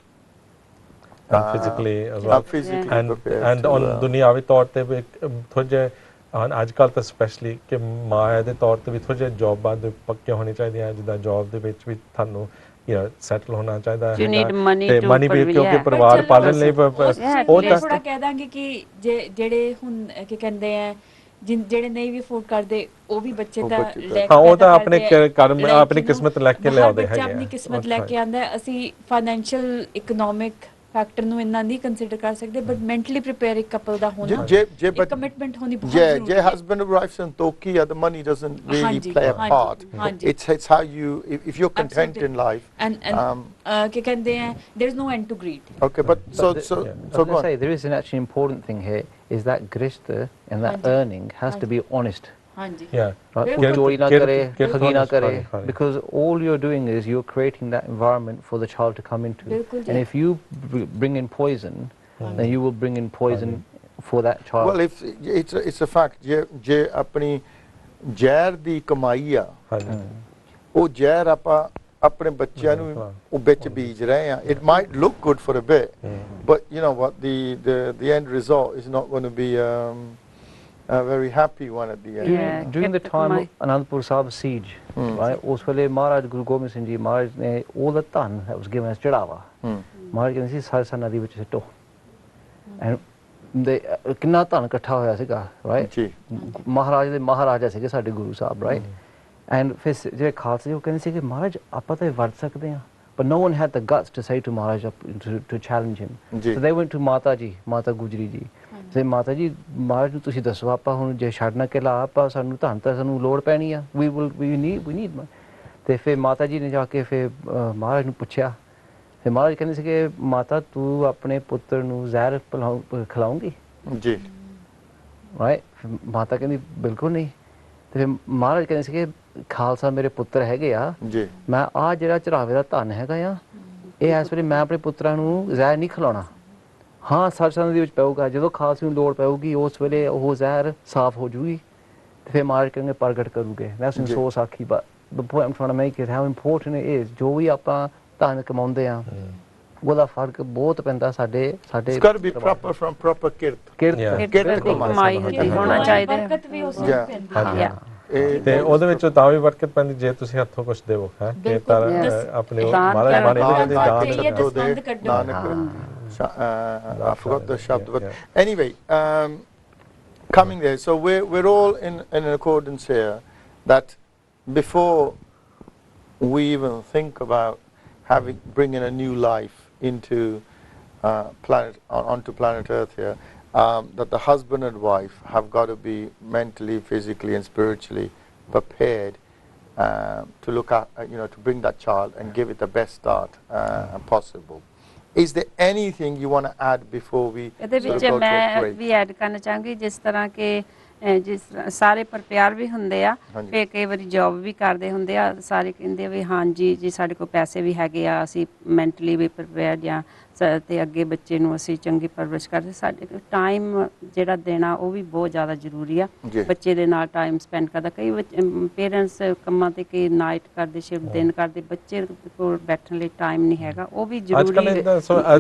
and physically as well, physically prepared and to, on ਦੁਨਿਆਵੀ ਤੌਰ ਤੇ ਵੀ ਥੋੜ੍ਹੇ ਜਿਹੇ ਅੱਜ ਕੱਲ੍ਹ ਤਾਂ ਸਪੈਸ਼ਲੀ ਕਿ ਮਾਂ ਦੇ ਤੌਰ ਤੇ ਵੀ ਥੋੜ੍ਹੇ ਜਿਹੇ ਜੋਬਾਂ ਦੇ ਪੱਕੇ ਹੋਣੇ ਚਾਹੀਦੇ ਆ, ਜਿੱਦਾਂ ਜੋਬ ਦੇ ਵਿੱਚ ਵੀ ਤੁਹਾਨੂੰ ਸੈਟਲ ਹੋਣਾ ਚਾਹੀਦਾ You need money ਤੇ to ਮਨੀ ਵੀ provide, ਕਿਉਂਕਿ yeah. ਪਰਿਵਾਰ ਪਾਲਣ ਲਈ ਉਹ ਮੈਂ ਤਾਂ ਥੋੜਾ ਕਹਿ ਦਾਂਗੀ ਕਿ ਜਿਹੜੇ ਹੁਣ ਕੀ ਕਹਿੰਦੇ ਆ ਜਿਹੜੇ ਨਹੀਂ ਵੀ ਅਫੋਰਡ ਕਰਦੇ ਉਹ ਵੀ ਬੱਚੇ ਉਹ ਤਾਂ ਬੱਚੇ ਤਾਂ- ਲੈ ਹਾਂ, ਉਹ ਪੈਦਾ ਤਾਂ ਆਪਣੇ ਕਰਦੇ ਆ। ਕਰਮ Like, ਆਪਣੀ you know, ਕਿਸਮਤ ਲੈ ਕੇ ਹਰ ਲਿਆਉਂਦੇ ਬੱਚਾ ਹੈਗੇ ਆਪਣੀ ਆ। ਕਿਸਮਤ ਲੈ ਕੇ ਆਉਂਦਾ ਹੈ। ਅਸੀਂ ਫਾਈਨੈਂਸ਼ੀਅਲ ਇਕਨੋਮਿਕ ਫੈਕਟਰ ਨੂੰ ਇੰਨਾ ਨਹੀਂ ਕੰਸੀਡਰ ਕਰ ਸਕਦੇ, ਬਟ ਮੈਂਟਲੀ ਪ੍ਰਿਪੇਅਰ ਇੱਕ ਕਪਲ ਦਾ ਹੋਣਾ, ਇੱਕ ਕਮਿਟਮੈਂਟ ਹੋਣੀ ਬਹੁਤ ਜ਼ਰੂਰੀ ਹੈ। husband and wife santoki, the money doesn't really ਹਾਂਜੀ, play a ਹਾਂਜੀ, part. ਹਾਂਜੀ। It's how you, if you're content Absolutely. in life. And ਕੀ ਕਹਿੰਦੇ ਆ, there is no end to greed. Okay, but I was so going go to say, on. there is an actually important thing here, is that grishta and that Hanji. earning has to be honest. ਹਾਂਜੀ Yeah. Right? Bilkul. Chori na kare, thagi na kare, Khari. because all you're doing is you're creating that environment for the child to come into. Bilkul, And yeah. if you bring in poison, then you will bring in poison for that child. Well, if it's a fact, je apni ਜ਼ਹਿਰ ਦੀ ਕਮਾਈ ਆ, ਹਾਂਜੀ ਉਹ ਜ਼ਹਿਰ ਆਪਾਂ ਆਪਣੇ ਬੱਚਿਆਂ ਨੂੰ ਉਹ ਵਿੱਚ ਬੀਜ ਰਹੇ ਆ. It might look good for a bit, but you know what, the end result is not going to be a very happy one at the end. During the time of Anandpur Sahib siege, right, ਉਸ ਵੇਲੇ ਮਹਾਰਾਜ ਗੁਰੂ ਗੋਬਿੰਦ ਸਿੰਘ ਜੀ ਮਹਾਰਾਜ ਨੇ all the ਧਨ that was given as ਚੜਾਵਾ, ਮਹਾਰਾਜ ਕਹਿੰਦੇ ਸੀ ਸਰਸਾ ਨਦੀ ਵਿੱਚ ਸਿੱਟੋ, and ਕਿੰਨਾ ਧਨ ਇਕੱਠਾ ਹੋਇਆ ਸੀਗਾ, right? ਜੀ ਮਹਾਰਾਜ ਦੇ ਮਹਾਰਾਜਾ ਸੀਗੇ ਸਾਡੇ ਗੁਰੂ ਸਾਹਿਬ, right? and ਫਿਰ ਜਿਹੜੇ ਖਾਲਸੇ ਉਹ ਕਹਿੰਦੇ ਸੀ ਕਿ ਮਹਾਰਾਜ ਆਪਾਂ ਤਾਂ ਇਹ ਵਰਤ ਸਕਦੇ ਹਾਂ, but no one had the guts to say to Maharaj to challenge him. So they went to Mata Gujri ji. ਤੇ ਮਾਤਾ ਜੀ ਮਹਾਰਾਜ ਨੂੰ ਤੁਸੀਂ ਦੱਸੋ, ਆਪਾਂ ਹੁਣ ਜੇ ਛੱਡਣਾ ਕਿ ਲਾ ਆਪਾਂ ਸਾਨੂੰ ਧਨ ਤਾਂ ਸਾਨੂੰ ਲੋੜ ਪੈਣੀ ਆ, we need ਤੇ ਫਿਰ ਮਾਤਾ ਜੀ ਨੇ ਜਾ ਕੇ ਫਿਰ ਮਹਾਰਾਜ ਨੂੰ ਪੁੱਛਿਆ, ਫਿਰ ਮਹਾਰਾਜ ਕਹਿੰਦੇ ਸੀ ਕਿ ਮਾਤਾ ਤੂੰ ਆਪਣੇ ਪੁੱਤਰ ਨੂੰ ਜ਼ਹਿਰ ਖਿਲਾਉਂਗੀ ਜੀ, ਰਾਈਟ? ਮਾਤਾ ਕਹਿੰਦੀ ਬਿਲਕੁਲ ਨਹੀਂ। ਤੇ ਫਿਰ ਮਹਾਰਾਜ ਕਹਿੰਦੇ ਸੀ ਕਿ ਖਾਲਸਾ ਮੇਰੇ ਪੁੱਤਰ ਹੈਗੇ ਆ ਜੀ, ਮੈਂ ਆ ਜਿਹੜਾ ਚੜਾਵੇ ਦਾ ਧਨ ਹੈਗਾ ਆ ਇਹ ਇਸ ਵੇਲੇ ਮੈਂ ਆਪਣੇ ਪੁੱਤਰਾਂ ਨੂੰ ਜ਼ਹਿਰ ਨਹੀਂ ਖਿਲਾਉਣਾ। ਹਾਂ ਸਰਸਾ ਨਦੀ ਵਿੱਚ ਪਊਗਾ, ਜਦੋਂ ਖਾਲਸੇ ਨੂੰ ਲੋੜ ਪਊਗੀ ਉਸ ਵੇਲੇ ਉਹ ਜ਼ਹਿਰ ਸਾਫ਼ ਹੋ ਜੂਗੀ ਤੇ ਫਿਰ ਮਹਾਰਾਜ ਕਹਿੰਦੇ ਪ੍ਰਗਟ ਕਰੂਗੇ। That's in ਸੋ ਸਾਖੀ, but the point I'm trying to make is how important it is, ਜੋ ਵੀ ਆਪਾਂ ਧਨ ਕਮਾਉਂਦੇ ਆ ਉਹਦਾ ਫਰਕ ਬਹੁਤ ਪੈਂਦਾ ਸਾਡੇ it's got to be proper from proper ਕਿਰਤ ਕਮਾਈ ਹੋਣਾ ਚਾਹੀਦਾ ਹੈ। ਬਰਕਤ ਵੀ ਉਸ ਨੂੰ ਪੈਂਦੀ ਹੈ। ਤੇ ਉਹਦੇ ਵਿੱਚ ਤਾਂ ਵੀ ਬਰਕਤ ਪੈਂਦੀ ਜੇ ਤੁਸੀਂ ਹੱਥੋਂ ਕੁਝ ਦੇਵੋ, ਹੈ ਕਿ ਤਾਂ ਆਪਣੇ ਮਹਾਰਾਜ ਬਾਣੀ ਦੇ ਕਹਿੰਦੇ ਦਾਨ I forgot the shabd, but anyway, coming there, so we're all in accordance here that before we even think about bringing a new life into onto planet Earth here, that the husband and wife have got to be mentally, physically, and spiritually prepared to look at, to bring that child and give it the best start possible. Is there anything you want to add before we ਇਹਦੇ sort of ਵਿੱਚ go to a ਮੈਂ break? ਵੀ add ਕਰਨਾ ਚਾਹਾਂਗੀ, ਜਿਸ ਤਰ੍ਹਾਂ ਕਿ ਜਿਸ ਸਾਰੇ ਪ੍ਰਪੇਅਰ ਵੀ ਹੁੰਦੇ ਆ, ਫਿਰ ਕਈ ਵਾਰੀ ਜੌਬ ਵੀ ਕਰਦੇ ਹੁੰਦੇ ਆ, ਸਾਰੇ ਕਹਿੰਦੇ ਵੀ ਹਾਂਜੀ ਜੀ ਸਾਡੇ ਕੋਲ ਪੈਸੇ ਵੀ ਹੈਗੇ ਆ, ਅਸੀਂ ਮੈਂਟਲੀ ਵੀ ਪ੍ਰਪੇਅਰ ਜਾਂ ਤੇ ਅੱਗੇ ਬੱਚੇ ਨੂੰ ਅਸੀਂ ਚੰਗੀ ਪਰਵਰਿਸ਼ ਕਰਦੇ। ਸਾਡੇ ਕੋਲ ਟਾਈਮ ਜਿਹੜਾ ਦੇਣਾ ਉਹ ਵੀ ਬਹੁਤ ਜ਼ਿਆਦਾ ਜ਼ਰੂਰੀ ਆ, ਬੱਚੇ ਦੇ ਨਾਲ ਟਾਈਮ ਸਪੈਂਡ ਕਰਦਾ। ਕਈ ਪੇਰੈਂਟਸ ਕੰਮਾਂ ਤੇ ਕਈ ਨਾਈਟ ਕਰਦੇ, ਸ਼ਿਫਟ ਦਿਨ ਕਰਦੇ, ਬੱਚੇ ਕੋਲ ਬੈਠਣ ਲਈ ਟਾਈਮ ਨਹੀਂ ਹੈਗਾ, ਉਹ ਵੀ ਜ਼ਰੂਰੀ।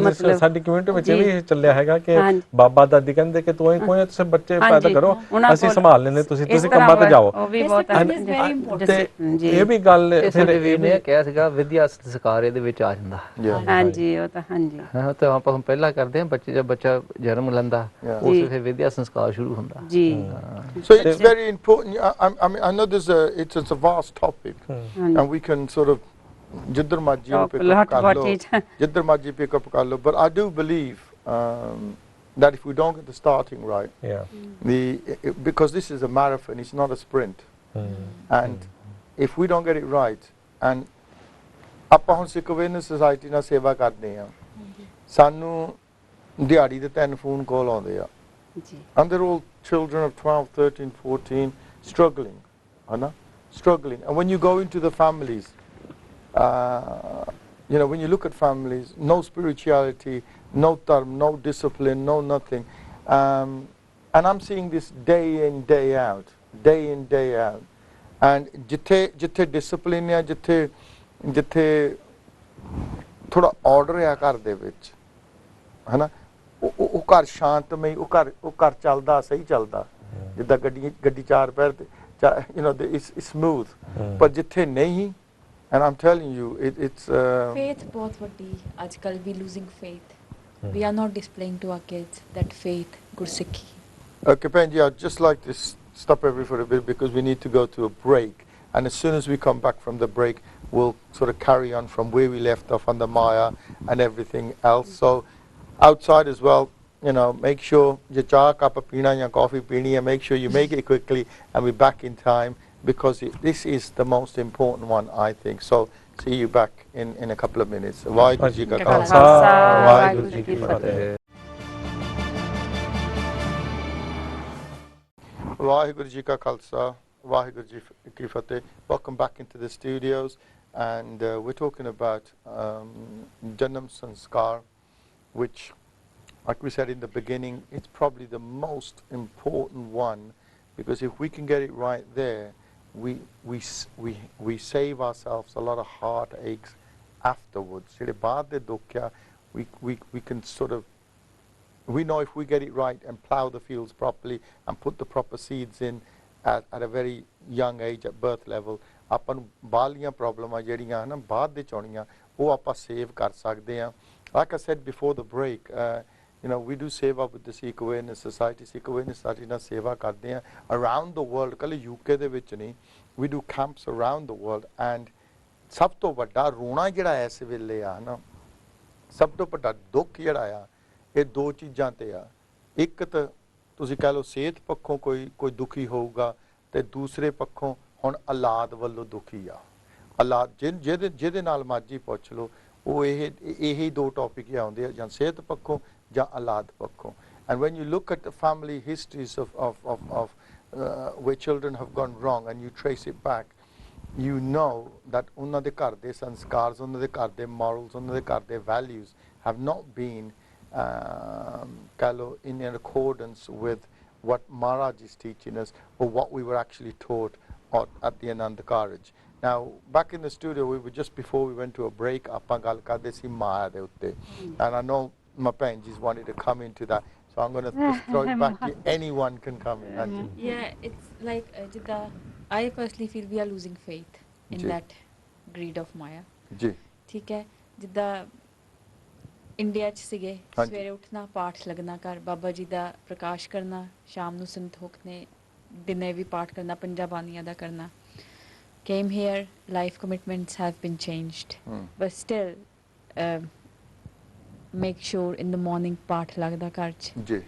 ਮਤਲਬ ਸਾਡੀ ਕਮਿਊਨਿਟੀ ਵਿੱਚ ਵੀ ਚੱਲਿਆ ਹੈਗਾ ਕਿ ਬਾਬਾ ਦਾਦੀ ਕਹਿੰਦੇ ਕਿ ਤੂੰ ਕੋਈ ਤੁਸੀਂ ਬੱਚੇ ਪੈਦਾ ਕਰੋ, ਅਸੀਂ ਸੰਭਾਲ ਲੈਂਦੇ, ਤੁਸੀਂ ਕੰਮਾਂ ਤੇ ਜਾਓ। ਉਹ ਵੀ ਬਹੁਤ ਤੇ ਇਹ ਵੀ ਗੱਲ ਫਿਰ ਵੀਰ ਨੇ ਕਿਹਾ ਸੀਗਾ ਵਿਦਿਆ ਸੰਸਕਾਰ ਇਹਦੇ ਵਿੱਚ ਆ ਜਾਂਦਾ। ਹਾਂਜੀ ਉਹ ਤਾਂ ਹਾਂਜੀ ਹਾਂ, ਤਾਂ ਆਪਾਂ ਹੁਣ ਪਹਿਲਾਂ ਕਰਦੇ ਹਾਂ ਬੱਚੇ ਜਦ ਬੱਚਾ ਜਨਮ ਲੈਂਦਾ ਉਸ ਫਿਰ ਵਿਦਿਆ ਸੰਸਕਾਰ ਸ਼ੁਰੂ ਹੁੰਦਾ ਜੀ। So it's very important. I mean, I know it's a vast topic, and we can sort of ਜਿੱਧਰ ਮਰਜੀ pick up ਕਰ ਲਓ, but I do believe that if we don't get the starting right, because this is a marathon, it's not a sprint, and if we don't get it right, and ਆਪਾਂ ਹੁਣ ਸਿੱਖ awareness society ਨਾਲ ਸੇਵਾ ਕਰਦੇ ਆ, ਸਾਨੂੰ ਦਿਹਾੜੀ ਦੇ 3 phone call ਆਉਂਦੇ ਆ, and they're all children of 12, 13, 14 struggling, struggling. And when you go into the families, when you look at families, no spirituality, no dharma, no discipline, no nothing, and I'm seeing this day in, day out, day in, day out. And ਜਿੱਥੇ discipline ਆ, ਜਿੱਥੇ ਥੋੜਾ order ਆ ਘਰ ਦੇ ਵਿੱਚ, ਹਨਾ, ਉਹ ਘਰ ਸ਼ਾਂਤਮਈ, ਉਹ ਘਰ ਚੱਲਦਾ, ਸਹੀ ਚੱਲਦਾ, ਜਿੱਦਾਂ ਗੱਡੀ ਚਾਰ ਪੈਰ ਤੇ, you know, it's smooth. ਪਰ ਜਿੱਥੇ ਨਹੀਂ, and I'm telling you, it's faith ਬਹੁਤ ਵੱਡੀ ਅੱਜਕੱਲ, we losing faith. We are not displaying to our kids that faith, Gursikhi. Okay, Benji, I'd just like to stop every for a bit because we need to go to a break. And as soon as we come back from the break, we'll sort of carry on from where we left off on the Maya and everything else. So outside as well, you know, make sure your cha, cup of pina, your coffee, pini, and make sure you make it quickly and we're back in time because this is the most important one, I think. So see you back in a couple of minutes. Vaheguru Ji Ka Khalsa, Vaheguru Ji Ki Fateh. Vaheguru Ji Ka Khalsa, Vaheguru Ji Ki Fateh. Welcome back into the studios, and we're talking about Janam Sanskar, which, like we said in the beginning, it's probably the most important one, because if we can get it right there, we save ourselves a lot of heartaches afterwards. We can sort of, we know if we get it right and plow the fields properly and put the proper seeds in at a very young age, at birth level, ਆਪਾਂ ਨੂੰ ਬਾਹਲੀਆਂ ਪ੍ਰੋਬਲਮਾਂ ਜਿਹੜੀਆਂ ਹਨ ਬਾਅਦ ਦੇ ਆਉਣੀਆਂ ਉਹ ਆਪਾਂ ਸੇਵ ਕਰ ਸਕਦੇ ਹਾਂ. Like I said before the break, you know, we do seva with the Sikh Awareness Society. Sikh Awareness Society ਨਾਲ ਸੇਵਾ ਕਰਦੇ ਹਾਂ around the world, ਕੱਲ੍ਹ UK ਦੇ ਵਿੱਚ ਨਹੀਂ. We do camps around the world, and ਸਭ ਤੋਂ ਵੱਡਾ ਰੋਣਾ ਜਿਹੜਾ ਇਸ ਵੇਲੇ ਆ ਨਾ, ਸਭ ਤੋਂ ਵੱਡਾ ਦੁੱਖ ਜਿਹੜਾ ਆ, ਇਹ ਦੋ ਚੀਜ਼ਾਂ ਤੇ ਆ. ਇੱਕ ਤਾਂ ਤੁਸੀਂ ਕਹਿ ਲਓ ਸਿਹਤ ਪੱਖੋਂ ਕੋਈ ਦੁਖੀ ਹੋਊਗਾ, ਤੇ ਦੂਸਰੇ ਪੱਖੋਂ ਹੁਣ ਔਲਾਦ ਵੱਲੋਂ ਦੁਖੀ ਆ. ਔਲਾਦ ਜਿਹਦੇ ਨਾਲ ਮਰਜ਼ੀ ਪੁੱਛ ਲਓ, ਉਹ ਇਹੀ ਦੋ ਟੌਪਿਕ ਹੀ ਆਉਂਦੇ ਆ, ਜਾਂ ਸਿਹਤ ਪੱਖੋਂ ਜਾਂ ਔਲਾਦ ਪੱਖੋਂ. And when you look at the family histories of where children have gone wrong and you trace it back, you know that ਉਹਨਾਂ ਦੇ ਘਰ ਦੇ ਸੰਸਕਾਰ, ਉਹਨਾਂ ਦੇ ਘਰ ਦੇ morals, ਉਹਨਾਂ ਦੇ ਘਰ ਦੇ values have not been in accordance with what Maharaj is teaching us, or what we were actually taught at the Anand Karaj. Now, back in the studio, we were just before we went to a break, ਆਪਾਂ ਗੱਲ ਕਰਦੇ ਸੀ ਮਾਇਆ ਦੇ ਉੱਤੇ, and I know my Benji's wanted to come into that, so I'm going to just throw it back to you. Anyone can come in. Yeah, it's like Jidda, I personally feel we are losing faith in that greed of Maya. ਜੀ ਠੀਕ ਹੈ, ਜਿੱਦਾਂ India 'ਚ ਸੀਗੇ, ਸਵੇਰੇ ਉੱਠਣਾ, ਪਾਠ ਲੱਗਣਾ ਘਰ, ਬਾਬਾ ਜੀ ਦਾ ਪ੍ਰਕਾਸ਼ ਕਰਨਾ, ਸ਼ਾਮ ਨੂੰ ਸੰਤੋਖ ਨੇ, ਦਿਨੇ ਵੀ ਪਾਠ ਕਰਨਾ, ਪੰਜਾਂ ਬਾਣੀਆਂ ਦਾ ਕਰਨਾ. Came here, life commitments have been changed, but still make sure in the morning ਪਾਠ ਲੱਗਦਾ ਘਰ 'ਚ. ਜੀ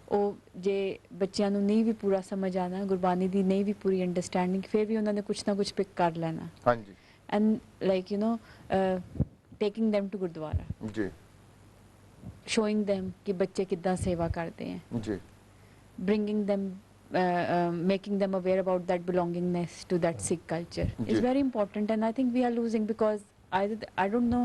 ਉਹ ਜੇ ਬੱਚਿਆਂ ਨੂੰ ਨਹੀਂ ਵੀ ਪੂਰਾ ਸਮਝ ਆਉਣਾ, ਗੁਰਬਾਣੀ ਦੀ ਨਹੀਂ ਵੀ ਪੂਰੀ ਅੰਡਰਸਟੈਂਡਿੰਗ, ਫਿਰ ਵੀ ਉਹਨਾਂ ਨੇ ਕੁਛ ਨਾ ਕੁਛ ਪਿਕ ਕਰ ਲੈਣਾ. ਹਾਂਜੀ. And like, you know, taking them to Gurdwara. ਜੀ. Showing them ਕਿ ਬੱਚੇ ਕਿੱਦਾਂ ਸੇਵਾ ਕਰਦੇ ਹੈ. ਜੀ. Bringing them, making them aware about that belongingness to that Sikh culture is very important, and I think we are losing because I don't know.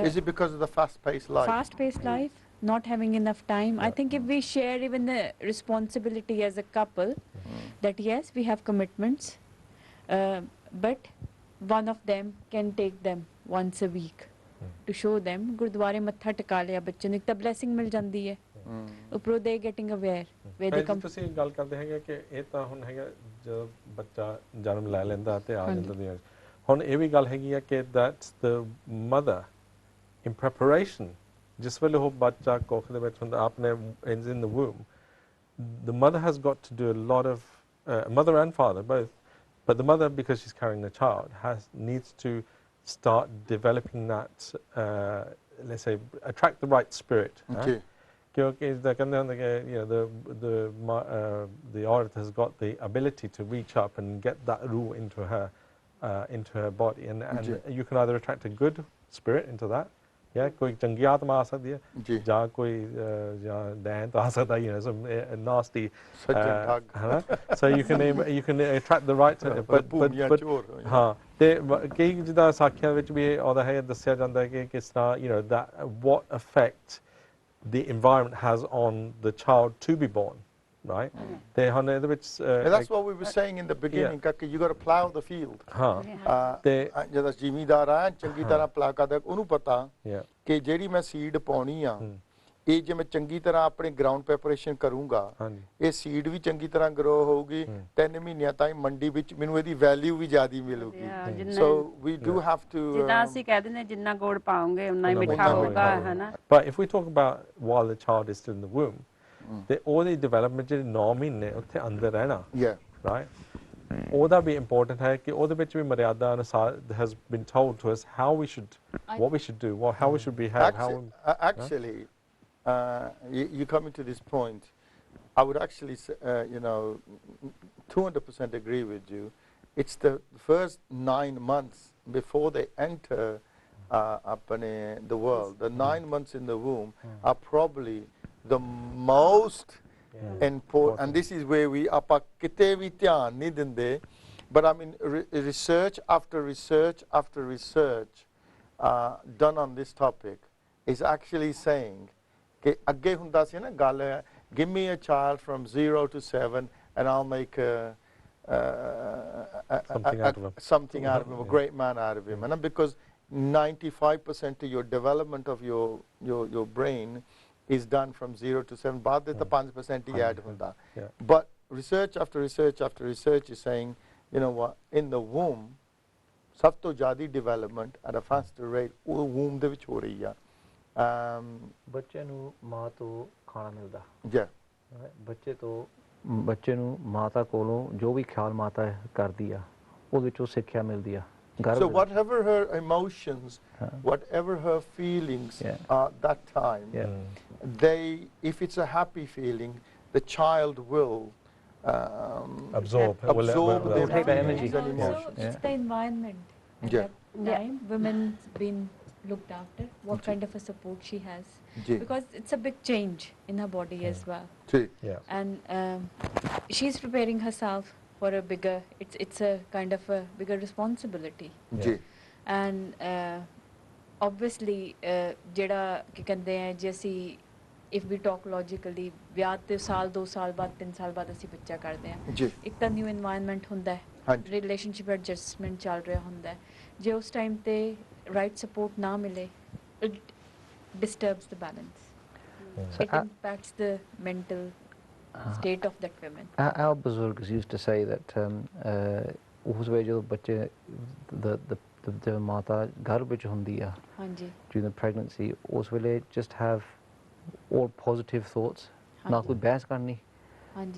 Is it because of the fast-paced life? Fast-paced life, not having enough time. I think if we share even the responsibility as a couple, that yes, we have commitments, but one of them can take them once a week to show them. ਗੁਰਦੁਆਰੇ ਮੱਥਾ ਟਿਕਾ ਲਿਆ ਬੱਚੇ ਨੂੰ, ਇੱਕ ਤਾਂ blessing ਮਿਲ ਜਾਂਦੀ ਹੈ, ਉੱਪਰੋਂ ਦੇ ਗੈਟਿੰਗ ਅਵੇਅਰ ਵੇ ਦੇ ਕੰਮ. ਤੁਸੀਂ ਗੱਲ ਕਰਦੇ ਹੈਗੇ ਕਿ ਇਹ ਤਾਂ ਹੁਣ ਹੈਗਾ ਜਦੋਂ ਬੱਚਾ ਜਨਮ ਲੈ ਲੈਂਦਾ ਤੇ ਆ ਜਾਂਦਾ ਦੁਨੀਆ 'ਚ. ਹੁਣ ਇਹ ਵੀ ਗੱਲ ਹੈਗੀ ਆ ਕਿ that's the mother in preparation, ਜਿਸ ਵੇਲੇ ਉਹ ਬੱਚਾ ਕੋਖ ਦੇ ਵਿੱਚ ਹੁੰਦਾ, ਆਪਣੇ in the womb, the mother has got to do a lot of, mother and father both, but the mother, because she's carrying the child, needs to start developing that, let's say, attract the right spirit. Okay. Because the aurat has got the ability to reach up and get that ruh into her body, and you can either attract a good spirit into that, yeah, कोई चंगी आत्मा आ सकती है, या कोई या दैंत आ सकता है, some nasty, so you can attract the right, but हाँ, ਤੇ ਕਈ ਜਿੱਦਾਂ ਸਾਖੀਆਂ ਵਿੱਚ ਵੀ ਇਹ ਆਉਂਦਾ ਹੈ, ਦੱਸਿਆ ਜਾਂਦਾ ਹੈ ਕਿ ਕਿਸ ਤਰ੍ਹਾਂ, you know, that what effect the environment has on the child to be born, right ਤੇ ਹੁਣ ਇਹਦੇ ਵਿੱਚ And that's what we were saying in the beginning, ਕਿ you got to plow the field. ਹਾਂ ਤੇ ਜਦੋਂ ਜ਼ਿਮੀਦਾਰ ਆ ਚੰਗੀ ਤਰ੍ਹਾਂ ਪਲਾ ਕਰਦਾ ਉਹਨੂੰ ਪਤਾ ਕਿ ਜਿਹੜੀ ਮੈਂ ਸੀਡ ਪਾਉਣੀ ਆ ਇਹ ਜੇ ਮੈਂ ਚੰਗੀ ਤਰ੍ਹਾਂ ਆਪਣੇ ਗਰਾਊਂਡ ਪ੍ਰੈਪਰੇਸ਼ਨ ਕਰੂੰਗਾ ਇਹ ਸੀਡ ਵੀ ਚੰਗੀ ਤਰ੍ਹਾਂ ਗਰੋ ਹੋਊਗੀ 3 ਮਹੀਨਿਆਂ ਤਾਈਂ ਮੰਡੀ ਵਿੱਚ ਮੈਨੂੰ ਇਹਦੀ ਵੈਲਿਊ ਵੀ ਜ਼ਿਆਦਾ ਮਿਲੂਗੀ ਸੋ ਵੀ ਡੂ ਹੈਵ ਟੂ ਜਿੱਦਾਂ ਅਸੀਂ ਕਹਿ ਦਿੰਦੇ ਜਿੰਨਾ ਗੁੜ ਪਾਉਂਗੇ ਉਨਾ ਹੀ ਮਿੱਠਾ ਹੋਊਗਾ ਹੈ ਨਾ but if we talk about while the child is still in the womb ਤੇ ਉਹਦੀ ਡਿਵੈਲਪਮੈਂਟ ਜਿਹੜੀ 9 ਮਹੀਨੇ ਉੱਥੇ ਅੰਦਰ ਰਹਿਣਾ right ਉਹਦਾ ਵੀ ਇੰਪੋਰਟੈਂਟ ਹੈ ਕਿ ਉਹਦੇ ਵਿੱਚ ਵੀ ਮਰਿਆਦਾ ਅਨੁਸਾਰ has been told to us how we should what we should do how we should behave actually you coming to this point I would actually say, 200% agree with you. It's the first 9 months before they enter the world. The 9 months in the womb are probably the most important. And this is where we kite vi dhyan nahi dinde. But I mean, research after research after research done on this topic is actually saying ਕਿ ਅੱਗੇ ਹੁੰਦਾ ਸੀ ਨਾ ਗੱਲ give me a child from 0 to 7 and I'll make something out of him, a great man out of him. And because 95% of your development of your brain is done from 0 to 7. ਬਾਅਦ ਦੇ ਤਾਂ 5% ਹੀ add ਹੁੰਦਾ. But research after research after research is saying, you know what, in the womb ਸਭ ਤੋਂ ਜ਼ਿਆਦਾ development at a faster rate ਉਹ womb ਦੇ ਵਿੱਚ ਹੋ ਰਹੀ ਆ. ਬੱਚੇ ਨੂੰ ਮਾਂ ਤੋਂ ਖਾਣਾ ਮਿਲਦਾ ਬੱਚੇ ਨੂੰ ਮਾਤਾ ਕੋਲੋਂ ਜੋ ਵੀ ਖਿਆਲ ਮਾਤਾ ਕਰਦੀ ਆ ਉਹਦੇ ਵਿੱਚੋਂ ਸਿੱਖਿਆ ਮਿਲਦੀ ਆ So whatever her emotions whatever her feelings are that time if it's a happy feeling the child will absorb will take the energy and emotions. It's the environment at that time women's been looked after, what kind of a support she has, because it's a big change in her body as well. And she's preparing herself for a bigger, it's a kind of a bigger responsibility. And obviously ਜਿਹੜਾ ਕੀ ਕਹਿੰਦੇ ਆ ਜੇ ਅਸੀਂ if we talk logically ਵਿਆਹ ਤੇ ਸਾਲ 2 ਸਾਲ ਬਾਅਦ 3 ਸਾਲ ਬਾਅਦ ਅਸੀਂ ਬੱਚਾ ਕਰਦੇ ਆ ਇੱਕ ਤਾਂ ਨਿਊ এনवायरमेंट ਹੁੰਦਾ ਹੈ ਰਿਲੇਸ਼ਨਸ਼ਿਪ ਐਡਜਸਟਮੈਂਟ ਚੱਲ ਰਿਹਾ ਹੁੰਦਾ ਹੈ ਜੇ ਉਸ ਟਾਈਮ ਤੇ right support na mile it disturbs the balance it impacts the mental state of that woman. Our buzurgs used to say that ਉਸ ਵੇਲੇ ਜਦੋਂ ਬੱਚੇ the ਮਾਤਾ ਘਰ ਵਿੱਚ ਹੁੰਦੀ ਆ during the pregnancy ਉਸ ਵੇਲੇ just have all positive thoughts ਨਾ ਕੋਈ ਬਹਿਸ ਕਰਨੀ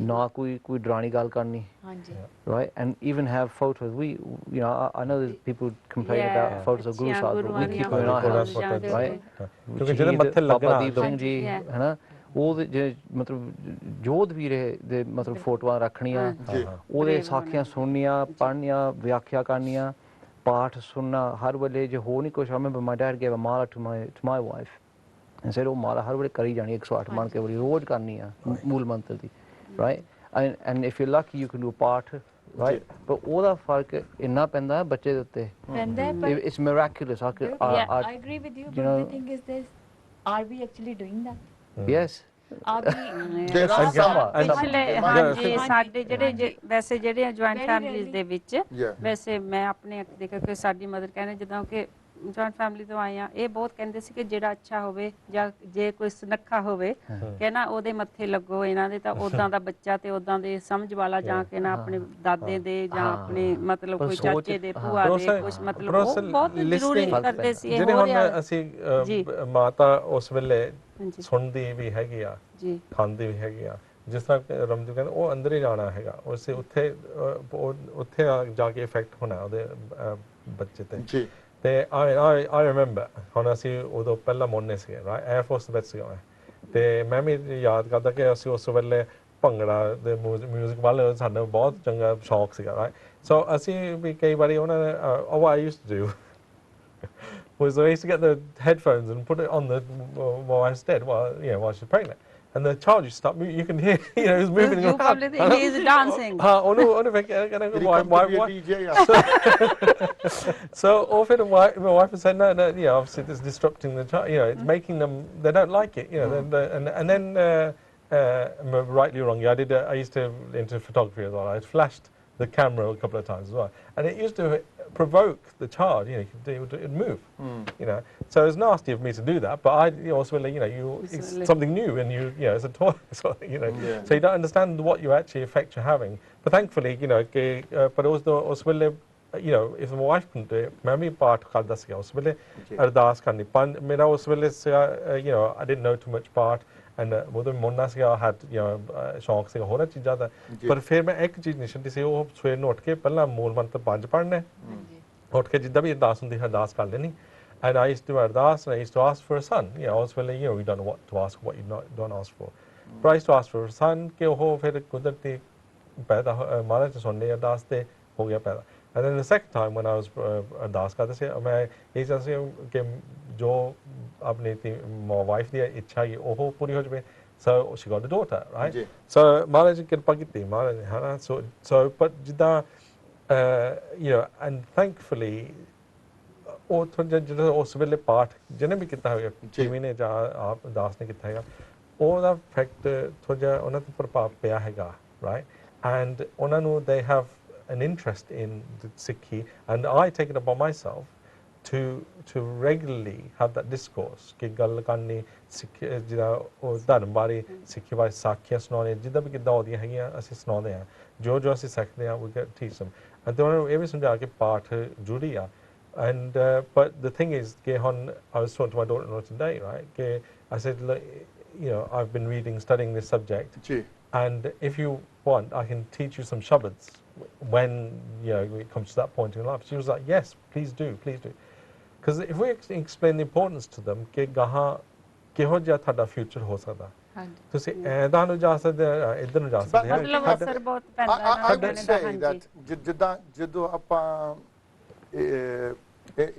ਨਾ ਕੋਈ ਡਰਾਣੀ ਗੱਲ ਕਰਨੀ right and even have photos we I know there's people complain about photos of Guru Sahib but we keep them in our house right ਕਿਉਂਕਿ ਜਿਹਦੇ ਮੱਥੇ ਲੱਗਣਾ ਦੀਪ ਸਿੰਘ ਜੀ ਹੈ ਨਾ ਉਹ ਜੇ ਮਤਲਬ ਜੋਧ ਵੀਰੇ ਦੇ ਮਤਲਬ ਫੋਟੋਆਂ ਰੱਖਣੀਆਂ ਉਹਦੇ ਸਾਖੀਆਂ ਸੁਣਨੀਆਂ ਪੜ੍ਹਨੀਆਂ ਵਿਆਖਿਆ ਕਰਨੀਆਂ ਪਾਠ ਸੁਣਨਾ ਹਰ ਵੇਲੇ ਜੇ ਹੋ ਨਹੀਂ ਕੁਛ ਮੈਂ my dad gave a mala to my wife and said ਉਹ ਮਾਲਾ ਹਰ ਵੇਲੇ ਕਰੀ ਜਾਣੀ 108 ਮੰਨ ਕੇ ਬੜੀ ਰੋਜ਼ ਕਰਨੀ ਆ ਮੂਲ ਮੰਤਰ ਦੀ right and if you're lucky you can do a part right but ਉਹਦਾ ਫਰਕ ਇੰਨਾ ਪੈਂਦਾ ਹੈ ਬੱਚੇ ਦੇ ਉੱਤੇ it's miraculous I agree with you but the thing is this are we actually doing that yes ਸਾਡੇ ਜਿਹੜੇ ਵੈਸੇ ਜਿਹੜੇ ਜੁਆਇੰਟ ਫੈਮਿਲੀਜ਼ ਦੇ ਵਿੱਚ ਵੈਸੇ ਮੈਂ ਆਪਣੇ ਦੇਖਿਆ ਕਿ ਸਾਡੀ ਮਦਰ ਕਹਿੰਦੇ ਜਦੋਂ ਕਿ ਜੁਆਇੰਟ ਫੈਮਿਲੀ ਤੋਂ ਆਏ ਆ ਇਹ ਬਹੁਤ ਕਹਿੰਦੇ ਸੀ ਕਿ ਜਿਹੜਾ ਅੱਛਾ ਹੋਵੇ ਜਾਂ ਜੇ ਕੋਈ ਸੁਨੱਖਾ ਹੋਵੇ ਕਿ ਨਾ ਉਹਦੇ ਮੱਥੇ ਲੱਗੋ ਇਹਨਾਂ ਦੇ ਤਾਂ ਉਦਾਂ ਦਾ ਬੱਚਾ ਤੇ ਉਦਾਂ ਦੇ ਸਮਝ ਵਾਲਾ ਜਾਂ ਕਿ ਨਾ ਆਪਣੇ ਦਾਦੇ ਦੇ ਜਾਂ ਆਪਣੇ ਮਤਲਬ ਕੋਈ ਚਾਚੇ ਦੇ ਭੂਆ ਦੇ ਕੁਝ ਮਤਲਬ ਉਹ ਬਹੁਤ ਜ਼ਰੂਰੀ ਕਰਦੇ ਸੀ ਜਿਹੜੇ ਹੁਣ ਅਸੀਂ ਮਾਤਾ ਉਸ ਵੇਲੇ ਸੁਣਦੀ ਵੀ ਹੈਗੀ ਆ ਖਾਂਦੀ ਵੀ ਹੈਗੀ ਆ ਜਿਸ ਤਰ੍ਹਾਂ ਰਮਜੂ ਕਹਿੰਦੇ ਉਹ ਅੰਦਰ ਹੀ ਜਾਣਾ ਹੈਗਾ ਉਸੇ ਉੱਥੇ ਜਾ ਕੇ ਇਫੈਕਟ ਹੋਣਾ ਉਹਦੇ ਬੱਚੇ ਤੇ ਤੇ I remember ਹੁਣ ਅਸੀਂ ਉਦੋਂ ਪਹਿਲਾਂ ਮੁੰਨੇ ਸੀਗੇ ਰਾਈਟ 에ਅਰ ਫੋਰਸ ਦੇ ਵਿੱਚ ਸੀਗਾ ਮੈਂ ਤੇ ਮੈਂ ਵੀ ਯਾਦ ਕਰਦਾ ਕਿ ਅਸੀਂ ਉਸ ਵੇਲੇ ਭੰਗੜਾ ਦੇ ਮਿਊਜ਼ਿਕ ਵੱਲ ਸਾਡਾ ਬਹੁਤ ਚੰਗਾ ਸ਼ੌਕ ਸੀਗਾ ਰਾਈਟ ਸੋ ਅਸੀਂ ਵੀ ਕਈ ਵਾਰੀ ਉਹਨਾਂ ਨੇ what I used to do was I used to get the headphones and put it on the while I was dead while she's pregnant and the child just stopped you can hear he was moving around. Probably think he is dancing. So often my wife would say no obviously this is disrupting the child it's making them they don't like it and then rightly or wrongly, I used to into photography as well. I flashed the camera a couple of times as well, and it used to provoke the child. You know, it'd move. You know, so it's nasty of me to do that. But I also, you know, it's something new, and you know, it's a toy. So, you know, so you don't understand what you actually effect you're having. But thankfully, you know, but also you know, if my wife couldn't do it, मैं भी पाठ करता सी उस वेले अरदास करनी मेरा उस वेले you know, I didn't know too much part and वो तो मुन्ना सी I had, you know, शौक से होना चीज़ था पर फिर मैं एक चीज़ निशन थी वो सवेर नोट के पहला मूल मंत्र 5 पढ़ने उठ के जिद्दां भी अरदास हुंदी अरदास कर लेनी and I used to do ardas and I used to ask for a son. You know, उस वेले, you know, you don't know what to ask, what you don't ask for. But I used to ask for a son कि वो फिर कुदरती पैदा मारा तो सुनने अरदास ते हो गया पैदा. And then the second time when I was अरदास करते थे मैं ये चाहते कि जो अपनी my wife दी इच्छा ये वो पूरी हो जाए. So she got a daughter, right? So मारा जी कृपा की थी मारा है ना. So but जिद्दां you know, and thankfully ਉਹ ਥੋੜਾ ਜਿਹੜਾ ਉਸ ਵੇਲੇ ਪਾਠ ਜਿਹਨੇ ਵੀ ਕੀਤਾ ਹੋਇਆ ਜਿਵੇਂ ਨੇ ਜਾਂ ਆਪ ਦਾਸ ਨੇ ਕੀਤਾ ਹੈਗਾ ਉਹਦਾ ਇਫੈਕਟ ਥੋੜਾ ਉਹਨਾਂ ਤੇ ਪ੍ਰਭਾਵ ਪਿਆ ਹੈਗਾ ਰਾਈਟ ਐਂਡ ਉਹਨਾਂ ਨੂੰ they have an interest in the Sikhi and I take it upon myself to regularly have that discourse ਕਿ ਗੱਲ ਕਰਨੀ ਸਿੱਖ ਜਿਹੜਾ ਉਹ ਧਰਮ ਬਾਰੇ ਸਿੱਖੀ ਬਾਰੇ ਸਾਖੀਆਂ ਸੁਣਾਉਣੇ ਜਿੱਦਾਂ ਵੀ ਕਿੱਦਾਂ ਆਉਂਦੀਆਂ ਹੈਗੀਆਂ ਅਸੀਂ ਸੁਣਾਉਂਦੇ ਹਾਂ ਜੋ ਅਸੀਂ ਸਿੱਖਦੇ ਹਾਂ we get teach them and ਉਹਨਾਂ ਨੂੰ ਇਹ ਵੀ ਸਮਝਾ ਕੇ ਪਾਠ ਜ਼ਰੂਰੀ ਆ. And but the thing is, I was talking to my daughter-in-law today, right? I said, look, you know, I've been reading, studying this subject, and if you want, I can teach you some shabads when you know it comes to that point in life. She was like, yes, please do, because if we explain the importance to them, कि गाहा किहो जिहा थाड़ा future हो सकता. ਤੁਸੀਂ ਐਦਾਂ ਨੂੰ ਜਾ ਸਕਦੇ ਇੱਧਰ ਨੂੰ ਜਾ ਸਕਦੇ ਆ ਮਤਲਬ ਅਸਰ ਬਹੁਤ ਪੈਂਦਾ ਹੈ I would say that ਜਿੱਦਾਂ ਜਦੋਂ ਆਪਾਂ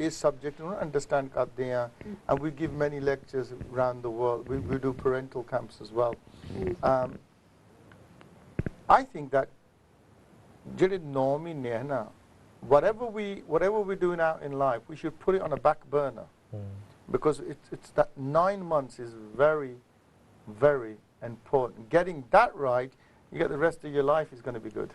ਇਸ subject ਨੂੰ understand ਕਰਦੇ ਆ and we give many lectures around the world. We do parental camps as well. I think that ਜਿਹੜੇ 9 ਮਹੀਨੇ ਹੈ ਨਾ whatever we're doing out in life we should put it on a back burner because it's that 9 months is very very important. Getting that right, you get the rest of your life is going to be good.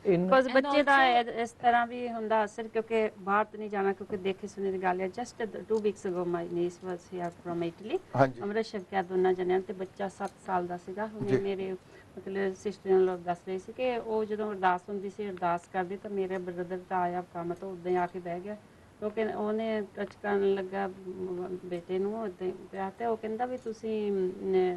Because ਬੱਚੇ ਦਾ ਇਸ ਤਰ੍ਹਾਂ ਵੀ ਹੁੰਦਾ ਅਸਰ ਕਿਉਂਕਿ ਬਾਹਰ ਤਾਂ ਨਹੀਂ ਜਾਣਾ ਕਿਉਂਕਿ ਦੇਖੇ ਸੁਣੇ ਦੀ ਗੱਲ ਹੈ just 2 weeks ago my niece was here from Italy ਅੰਮ੍ਰਿਤ ਛਕ ਕੇ ਦੋਨਾਂ ਜਣਿਆਂ ਤੇ ਬੱਚਾ 7 ਸਾਲ ਦਾ ਸੀਗਾ ਹੁਣੇ ਮੇਰੇ ਮਤਲਬ ਸਿਸਟਰ ਇਨ ਲਾਅ ਦੱਸ ਰਹੇ ਸੀ ਕਿ ਉਹ ਜਦੋਂ ਅਰਦਾਸ ਹੁੰਦੀ ਸੀ ਅਰਦਾਸ ਕਰਦੀ ਤਾਂ ਮੇਰੇ ਬ੍ਰਦਰ ਤਾਂ ਆਇਆ ਕੰਮ ਤੋਂ ਉੱਦਾਂ ਹੀ ਆ ਕੇ ਬਹਿ ਗਿਆ ਕਿਉਂਕਿ ਉਹਨੇ ਟੱਚ ਕਰਨ ਲੱਗਾ ਬੇਟੇ ਨੂੰ ਉੱਦਾਂ ਤੇ ਉਹ ਕਹਿੰਦਾ ਵੀ ਤੁਸੀਂ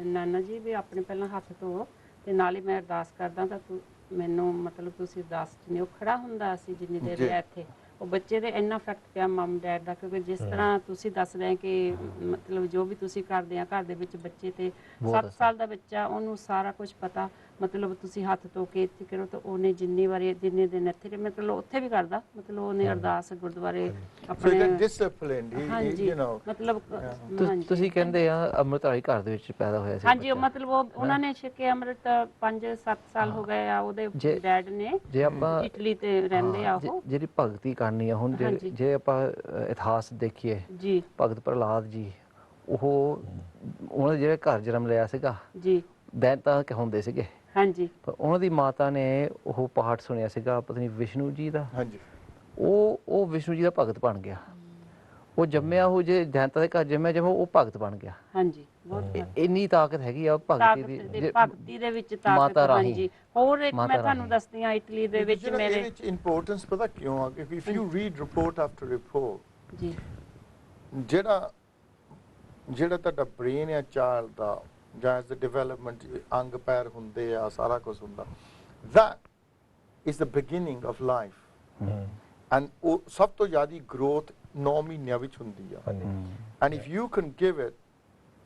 ਨਾਨਾ ਜੀ ਵੀ ਆਪਣੇ ਪਹਿਲਾਂ ਹੱਥ ਧੋਵੋ ਤੇ ਨਾਲ ਹੀ ਮੈਂ ਅਰਦਾਸ ਕਰਦਾ ਤਾਂ ਤੂੰ ਮੈਨੂੰ ਮਤਲਬ ਤੁਸੀਂ ਅਰਦਾਸ ਨਹੀਂ ਉਹ ਖੜਾ ਹੁੰਦਾ ਸੀ ਜਿੰਨੀ ਦੇਰ ਰਿਹਾ ਇੱਥੇ ਉਹ ਬੱਚੇ ਦੇ ਇੰਨਾ ਇਫੈਕਟ ਪਿਆ ਮਮ ਡੈਡ ਦਾ ਕਿਉਂਕਿ ਜਿਸ ਤਰ੍ਹਾਂ ਤੁਸੀਂ ਦੱਸ ਰਹੇ ਕਿ ਮਤਲਬ ਜੋ ਵੀ ਤੁਸੀਂ ਕਰਦੇ ਆ ਘਰ ਦੇ ਵਿੱਚ ਬੱਚੇ ਤੇ 7 ਸਾਲ ਦਾ ਬੱਚਾ ਉਹਨੂੰ ਸਾਰਾ ਕੁਝ ਪਤਾ ਮਤਲਬ ਤੁਸੀਂ ਹੱਥ ਧੋ ਕੇ ਇੱਥੇ ਕਰੋ ਤਾਂ ਉਹਨੇ ਜਿੰਨੇ ਦਿਨ ਇੱਥੇ ਮਤਲਬ ਉੱਥੇ ਵੀ ਕਰਦਾ ਮਤਲਬ ਉਹਨੇ ਅਰਦਾਸ ਗੁਰਦੁਆਰੇ ਆਪਣੇ ਮਤਲਬ ਤੁਸੀਂ ਕਹਿੰਦੇ ਆ ਅੰਮ੍ਰਿਤਧਾਰੀ ਘਰ ਦੇ ਵਿੱਚ ਪੈਦਾ ਹੋਇਆ ਸੀ ਹਾਂਜੀ ਮਤਲਬ ਉਹਨਾਂ ਨੇ ਛਕੇ ਅੰਮ੍ਰਿਤ 5-7 ਸਾਲ ਹੋ ਗਏ ਆ ਉਹਦੇ ਡੈਡ ਨੇ ਜੇ ਆਪਾਂ ਇਟਲੀ ਤੇ ਰਹਿੰਦੇ ਆ ਉਹ ਜਿਹੜੀ ਭਗਤੀ ਕਰਨੀ ਆ ਹੁਣ ਜੇ ਆਪਾਂ ਇਤਿਹਾਸ ਦੇਖੀਏ ਜੀ ਭਗਤ ਪ੍ਰਹਲਾਦ ਜੀ ਉਹਨਾਂ ਦੇ ਜਿਹੜੇ ਘਰ ਜਨਮ ਲਿਆ ਸੀਗਾ ਜੀ ਦੈਂਤਾ ਹੁੰਦੇ ਸੀਗੇ ਹਾਂਜੀ ਪਰ ਉਹਨਾਂ ਦੀ ਮਾਤਾ ਨੇ ਉਹ ਪਾਠ ਸੁਣਿਆ ਸੀਗਾ ਪਤਨੀ ਵਿਸ਼ਨੂੰ ਜੀ ਦਾ ਹਾਂਜੀ ਉਹ ਵਿਸ਼ਨੂੰ ਜੀ ਦਾ ਭਗਤ ਬਣ ਗਿਆ ਉਹ ਜੰਮਿਆ ਉਹ ਜੇ ਦੈਂਤਾ ਦੇ ਘਰ ਜੰਮਿਆ ਉਹ ਭਗਤ ਬਣ ਗਿਆ ਹਾਂਜੀ ਬਹੁਤ ਇੰਨੀ ਤਾਕਤ ਹੈਗੀ ਆ ਭਗਤੀ ਦੇ ਵਿੱਚ ਤਾਕਤ ਹਾਂਜੀ ਹੋਰ ਇੱਕ ਮੈਂ ਤੁਹਾਨੂੰ ਦੱਸਦੀ ਆ ਇਟਲੀ ਦੇ ਵਿੱਚ ਮੇਰੇ ਵਿੱਚ ਇੰਪੋਰਟੈਂਸ ਪਤਾ ਕਿਉਂ ਆ ਕਿ if you read report after report ਜੀ ਜਿਹੜਾ ਤੁਹਾਡਾ ਬ੍ਰੇਨ ਆ ਚਾਈਲਡ ਦਾ ਜਾਂ ਐਜ਼ ਦ ਡਿਵੈਲਪਮੈਂਟ ਅੰਗ ਪੈਰ ਹੁੰਦੇ ਆ ਸਾਰਾ ਕੁਝ ਹੁੰਦਾ that is the beginning of life and ਉਹ ਸਭ ਤੋਂ ਜ਼ਿਆਦਾ growth 9 ਮਹੀਨਿਆਂ ਵਿੱਚ ਹੁੰਦੀ ਆ and if you can give it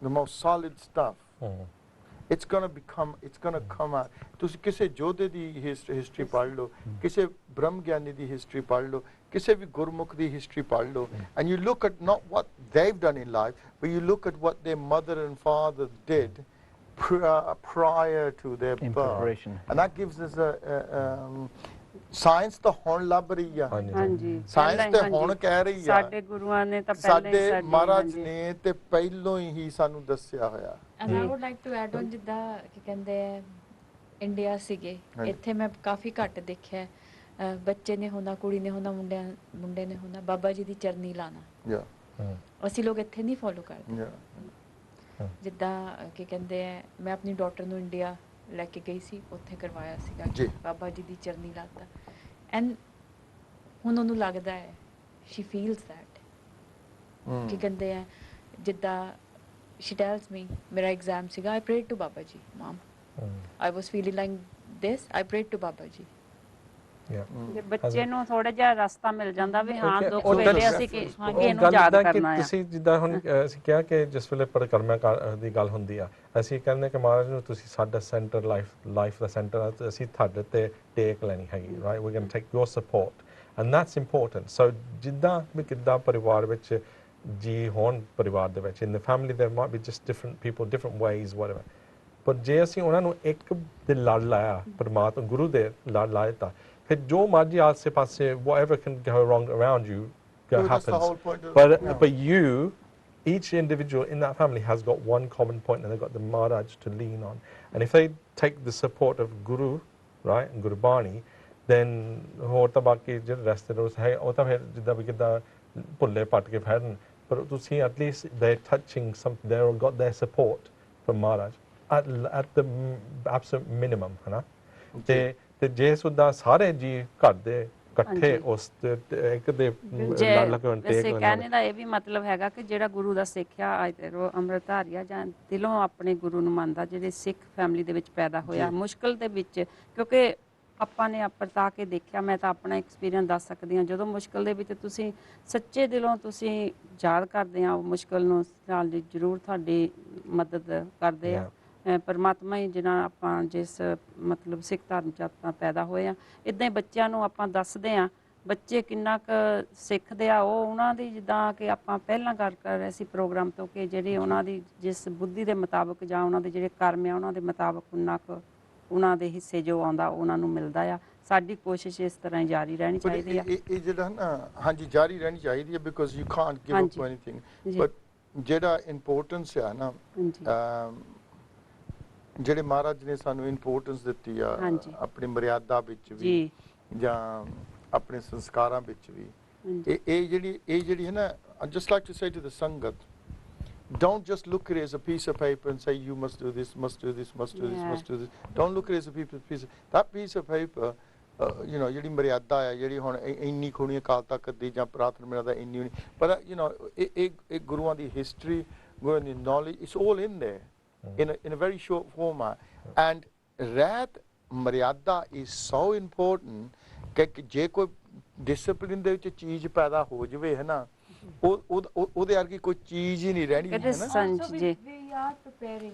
the most solid stuff it's going to come out ਤੁਸੀਂ ਕਿਸੇ ਯੋਧੇ ਦੀ ਹਿਸਟਰੀ ਪੜ੍ਹ ਲਓ ਕਿਸੇ ਬ੍ਰਹਮ ਗਿਆਨੀ ਦੀ ਹਿਸਟਰੀ ਪੜ੍ਹ ਲਓ ਕਿਸੇ ਵੀ ਗੁਰਮੁਖ ਦੀ ਹਿਸਟਰੀ ਪੜ੍ਹ ਲਓ and you look at not what they've done in life but you look at what their mother and father did prior to their birth and that gives us science ਤਾਂ ਹੁਣ ਲੱਭ ਰਹੀ ਆ, ਹਾਂਜੀ ਸਾਇੰਸ ਪਹਿਲਾਂ ਤੇ ਹਾਂਜੀ, ਹੁਣ ਕਹਿ ਰਹੀ ਆ, ਸਾਡੇ ਗੁਰੂਆਂ ਨੇ ਤਾਂ ਪਹਿਲਾਂ ਹੀ ਸਾਡੇ ਮਹਾਰਾਜ ਹਾਂਜੀ, ਨੇ ਤੇ ਪਹਿਲੋਂ ਹੀ ਸਾਨੂੰ ਦੱਸਿਆ ਹੋਇਆ। And I would like to add on ਜਿੱਦਾਂ ਕੀ ਕਹਿੰਦੇ ਆ ਇੰਡੀਆ ਸੀਗੇ, ਹਾਂਜੀ। ਇੱਥੇ ਮੈਂ ਕਾਫੀ ਘੱਟ ਦੇਖਿਆ ਬੱਚੇ ਨੇ ਹੋਣਾ, ਕੁੜੀ ਨੇ ਹੋਣਾ, ਮੁੰਡੇ ਨੇ ਹੋਣਾ, ਬਾਬਾ ਜੀ ਦੀ ਚਰਨੀ ਲਾਣਾ। ਯਾ ਅਸੀਂ ਲੋਕ ਇੱਥੇ ਨਹੀਂ ਫੋਲੋ ਕਰਦੇ। ਯਾ ਜਿੱਦਾਂ ਕੀ ਕਹਿੰਦੇ ਆ, ਮੈਂ ਆਪਣੀ ਡਾਟਰ ਨੂੰ ਇੰਡੀਆ ਲੈ ਕੇ ਗਈ ਸੀ, ਉੱਥੇ ਕਰਵਾਇਆ ਸੀਗਾ ਜੀ। ਬਾਬਾ ਜੀ ਦੀ ਚਰਨੀ ਲਾਤਾ। ਐਂਡ ਹੁਣ ਉਹਨੂੰ ਲੱਗਦਾ ਹੈ, ਸ਼ੀ ਫੀਲਸ ਦੈਟ ਕੀ ਕਹਿੰਦੇ ਆ, ਜਿੱਦਾਂ she tells me ਮੇਰਾ ਐਗਜ਼ਾਮ ਸੀਗਾ, I prayed to Baba Ji, Mom. I was feeling like this, I prayed to Baba Ji. ਜੇ ਬੱਚੇ ਨੂੰ ਥੋੜਾ ਜਿਹਾ ਰਸਤਾ ਮਿਲ ਜਾਂਦਾ ਵੀ ਹਾਂ ਦੁੱਖ ਉਹ ਵੇਲੇ ਤਾਂ ਅਸੀਂ ਕਿ ਉਹ ਇਹਨੂੰ ਗੱਲ ਯਾਦ ਏਦਾਂ ਕਿ ਕਰਨਾ ਆ। ਤੁਸੀਂ ਜਿੱਦਾਂ ਹੁਣ ਅਸੀਂ ਕਿਹਾ ਕਿ ਜਿਸ ਵੇਲੇ ਪਰਿਕਰਮਾ ਦੀ ਗੱਲ ਹੁੰਦੀ ਆ, ਅਸੀਂ ਕਹਿੰਦੇ ਕਿ ਮਹਾਰਾਜ ਨੂੰ ਤੁਸੀਂ ਸਾਡਾ ਸੈਂਟਰ ਲਾਈਫ ਦਾ ਸੈਂਟਰ ਆ, ਤੇ ਅਸੀਂ ਤੁਹਾਡੇ ਤੇ ਟੇਕ ਲੈਣੀ ਹੈਗੀ, right, we can take your support and that's important. So ਜਿੱਦਾਂ ਵੀ ਕਿੱਦਾਂ ਪਰਿਵਾਰ ਵਿੱਚ ਜੀ ਹੋਣ, ਪਰਿਵਾਰ ਦੇ ਵਿੱਚ in the family there might be just different people, different ways, whatever, ਪਰ ਜੇ ਅਸੀਂ ਉਹਨਾਂ ਨੂੰ ਇੱਕ ਦੇ ਲੜ ਲਾਇਆ, ਪਰਮਾਤਮਾ ਗੁਰੂ ਦੇ ਲੜ ਲਾਇਆ, ਤਾਂ ਫਿਰ ਜੋ ਮਰਜ਼ੀ ਆਸੇ ਪਾਸੇ whatever can go wrong around you That's the happens. whole point of- But yeah. but you, each individual in that family has got one common point, and they've got the Maharaj to lean on. And if they take the support of Guru, right, and Guru Bani, then ਹੋਰ ਤਾਂ ਬਾਕੀ ਜਿਹੜੇ ਰਸਤੇ ਰੋਸ ਹੈ ਉਹ ਤਾਂ ਫਿਰ ਜਿੱਦਾਂ ਵੀ ਕਿੱਦਾਂ ਭੁੱਲੇ ਪੱਟ ਕੇ ਫਿਰਨ, ਪਰ ਤੁਸੀਂ at least they're touching some, they've got their support from Maharaj at the absolute minimum, ਹੈ ਨਾ। ਤੇ ਜੇ ਸੁਦਾ ਸਾਰੇ ਜੀ ਘਰ ਦੇ ਇਕੱਠੇ ਉਸ ਇੱਕ ਦੇ ਲੜ ਲੱਗਣ ਤੇ ਵੈਸੇ ਕਹਿਣੇ ਦਾ ਇਹ ਵੀ ਮਤਲਬ ਹੈਗਾ ਕਿ ਜਿਹੜਾ ਗੁਰੂ ਦਾ ਸਿੱਖਿਆ ਅੱਜ ਤੇ ਅੰਮ੍ਰਿਤਧਾਰੀਆ ਜਾਂ ਦਿਲੋਂ ਆਪਣੇ ਗੁਰੂ ਨੂੰ ਮੰਨਦਾ, ਜਿਹੜੇ ਸਿੱਖ ਫੈਮਿਲੀ ਦੇ ਵਿੱਚ ਪੈਦਾ ਹੋਇਆ, ਮੁਸ਼ਕਲ ਦੇ ਵਿੱਚ, ਕਿਉਂਕਿ ਆਪਾਂ ਨੇ ਵਰਤਾ ਕੇ ਦੇਖਿਆ, ਮੈਂ ਤਾਂ ਆਪਣਾ ਐਕਸਪੀਰੀਅੰਸ ਦੱਸ ਸਕਦੀ ਹਾਂ, ਜਦੋਂ ਮੁਸ਼ਕਲ ਦੇ ਵਿੱਚ ਤੁਸੀਂ ਸੱਚੇ ਦਿਲੋਂ ਤੁਸੀਂ ਯਾਦ ਕਰਦੇ ਆ ਉਹ ਮੁਸ਼ਕਲ ਨੂੰ, ਨਾਲ ਜ਼ਰੂਰ ਤੁਹਾਡੀ ਮਦਦ ਕਰਦੇ ਆ ਪਰਮਾਤਮਾ ਹੀ, ਜਿਹਨਾਂ ਆਪਾਂ ਜਿਸ ਮਤਲਬ ਸਿੱਖ ਧਰਮ 'ਚ ਆਪਾਂ ਪੈਦਾ ਹੋਏ ਆ। ਇੱਦਾਂ ਹੀ ਬੱਚਿਆਂ ਨੂੰ ਆਪਾਂ ਦੱਸਦੇ ਹਾਂ, ਬੱਚੇ ਕਿੰਨਾ ਕੁ ਸਿੱਖਦੇ ਆ, ਉਹ ਉਹਨਾਂ ਦੀ ਜਿੱਦਾਂ ਕਿ ਆਪਾਂ ਪਹਿਲਾਂ ਗੱਲ ਕਰ ਰਹੇ ਸੀ ਪ੍ਰੋਗਰਾਮ ਤੋਂ, ਕਿ ਜਿਹੜੇ ਉਹਨਾਂ ਦੀ ਜਿਸ ਬੁੱਧੀ ਦੇ ਮੁਤਾਬਕ ਜਾਂ ਉਹਨਾਂ ਦੇ ਜਿਹੜੇ ਕਰਮ ਆ ਉਹਨਾਂ ਦੇ ਮੁਤਾਬਕ ਉਨਾ ਕੁ ਉਹਨਾਂ ਦੇ ਹਿੱਸੇ ਜੋ ਆਉਂਦਾ ਉਹਨਾਂ ਨੂੰ ਮਿਲਦਾ ਆ। ਸਾਡੀ ਕੋਸ਼ਿਸ਼ ਇਸ ਤਰ੍ਹਾਂ ਹੀ ਜਾਰੀ ਰਹਿਣੀ ਚਾਹੀਦੀ ਆ। ਇਹ ਜਿਹੜਾ ਨਾ ਹਾਂਜੀ ਜਾਰੀ ਰਹਿਣੀ ਚਾਹੀਦੀ ਹੈ, because you Kant give up anything, but ਜਿਹੜਾ ਇੰਪੋਰਟੈਂਸ ਆ ਨਾ, ਜਿਹੜੇ ਮਹਾਰਾਜ ਨੇ ਸਾਨੂੰ ਇੰਪੋਰਟੈਂਸ ਦਿੱਤੀ ਆ ਆਪਣੀ ਮਰਿਆਦਾ ਵਿੱਚ ਵੀ ਜਾਂ ਆਪਣੇ ਸੰਸਕਾਰਾਂ ਵਿੱਚ ਵੀ, ਇਹ ਜਿਹੜੀ ਹੈ ਨਾ, just like to say to the sangat, don't just look at it as a piece of paper and say you must do this, must do this, must do this, must do this. Don't look at it as a piece of that piece of paper, you know, ਜਿਹੜੀ ਮਰਿਆਦਾ ਆ, ਜਿਹੜੀ ਹੁਣ ਇੰਨੀ ਖੁਣੀ ਅਕਾਲ ਤਖਤ ਦੀ ਜਾਂ ਪ੍ਰਾਰਥਨਾ ਮਰਿਆਦਾ ਇੰਨੀ ਹੋਣੀ, ਪਰ you know ਇਹ ਗੁਰੂਆਂ ਦੀ ਹਿਸਟਰੀ, ਗੁਰੂਆਂ ਦੀ knowledge, it's all in there in a very short format. And ਰਹਿਤ ਮਰਿਆਦਾ is so important ਕਿ ਜੇ ਕੋਈ ਡਿਸਪਲਿਨ ਦੇ ਵਿੱਚ ਚੀਜ਼ ਪੈਦਾ ਹੋ ਜਾਵੇ, ਹੈ ਨਾ, ਉਹਦੇ ਵਰਗੀ ਕੋਈ ਚੀਜ਼ ਹੀ ਨਹੀਂ ਰਹਿਣੀ, ਹੈ ਨਾ। So we are preparing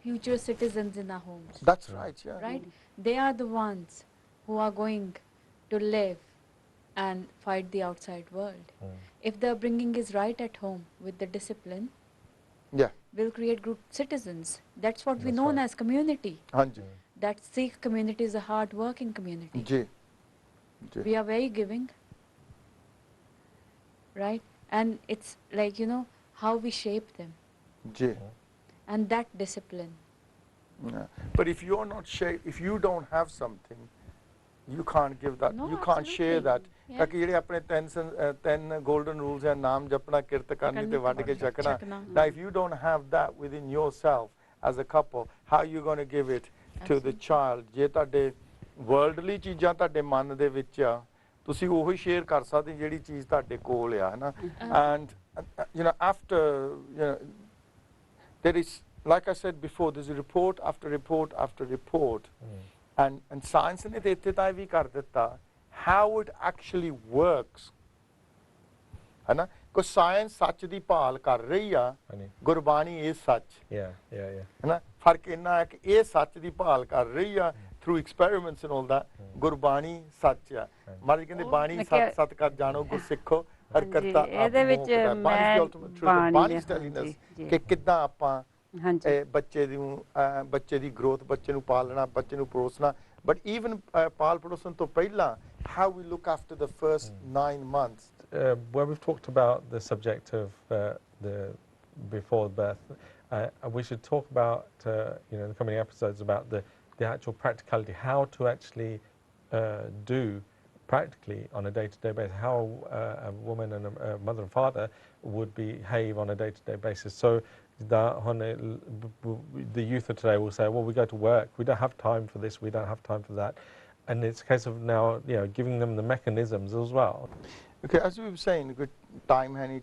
future citizens in our homes. That's right, yeah. Right? They are the ones who are going to live and fight the outside world. If the upbringing is right at home with the discipline, Yeah. we'll create good citizens. That's what we know as community. ਹਾਂਜੀ That Sikh community is a hard-working community. ਜੀ We are very giving, right? And it's like, you know, how we shape them ਜੀ and that discipline. Yeah. But if you're not if you don't have something, you can't give that, No, you can't share absolutely. that. Yeah. ਕਿਉਂਕਿ ਜਿਹੜੇ ਆਪਣੇ ਤਿੰਨ golden rules ਹੈ, ਨਾਮ ਜਪਣਾ, ਕਿਰਤ ਕਰਨੀ ਤੇ ਵੱਢ ਕੇ ਛਕਣਾ, now if you don't have that within yourself as a couple, how you going to give it to the child? ਜੇ ਤੁਹਾਡੇ ਵਰਲਡਲੀ ਚੀਜ਼ਾਂ ਤੁਹਾਡੇ ਮਨ ਦੇ ਵਿੱਚ ਆ, ਤੁਸੀਂ ਉਹੀ ਸ਼ੇਅਰ ਕਰ ਸਕਦੇ ਜਿਹੜੀ ਚੀਜ਼ ਤੁਹਾਡੇ ਕੋਲ ਆ, ਹੈ ਨਾ। And you know, after, you know, there is, like I said before, there's a report after report after report, and science ਨੇ ਤੇ ਇੱਥੇ ਤਾਂ ਇਹ ਵੀ ਕਰ ਦਿੱਤਾ how it actually works, ਹੈ ਨਾ, ਕੋਈ ਸਾਇੰਸ ਸੱਚ ਦੀ ਭਾਲ ਕਰ ਰਹੀ ਆ, ਗੁਰਬਾਣੀ ਇਹ ਸੱਚ, ਹੈ ਨਾ। ਫਰਕ ਇੰਨਾ ਹੈ ਕਿ ਇਹ ਸੱਚ ਦੀ ਭਾਲ ਕਰ ਰਹੀ ਆ through experiments and all that, Gurbani ਸੱਚ ਆ। ਮਹਾਰਾਜ ਕਹਿੰਦੇ ਬਾਣੀ ਸੱਚ ਸੱਚ ਕਰ ਜਾਣੋ ਗੁਰ ਸਿੱਖੋ ਹਰ ਕਰਤਾ ਇਹਦੇ ਵਿੱਚ ਬਾਣੀ telling us ਕਿ ਕਿੱਦਾਂ ਆਪਾਂ ਬੱਚੇ ਦੀ ਗਰੋਥ, ਬੱਚੇ ਨੂੰ ਪਾਲਣਾ, ਬੱਚੇ ਨੂੰ ਪਰੋਸਣਾ, but even Paul Prodosan to Paila, how we look after the first 9 months. Where we've talked about the subject of the before birth, we should talk about in the coming episodes about the actual practicality, how to actually do practically on a day-to-day basis, how a woman and a mother and father would behave on a day-to-day basis. So that the youth of today will say, well, we go to work, we don't have time for this, we don't have time for that. And it's a case of now, giving them the mechanisms as well. Okay, as we were saying, good time, honey,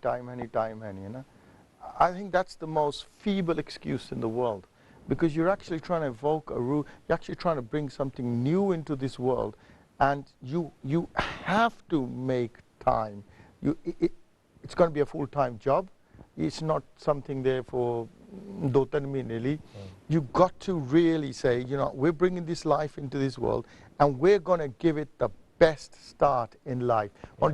I think that's the most feeble excuse in the world, because you're actually trying to evoke a rule, you're actually trying to bring something new into this world, and you have to make time. It's going to be a full-time job. It's not something there for 2-3 mahine. You got to really say, we're bringing this life into this world, and we're going to give it the best start in life. On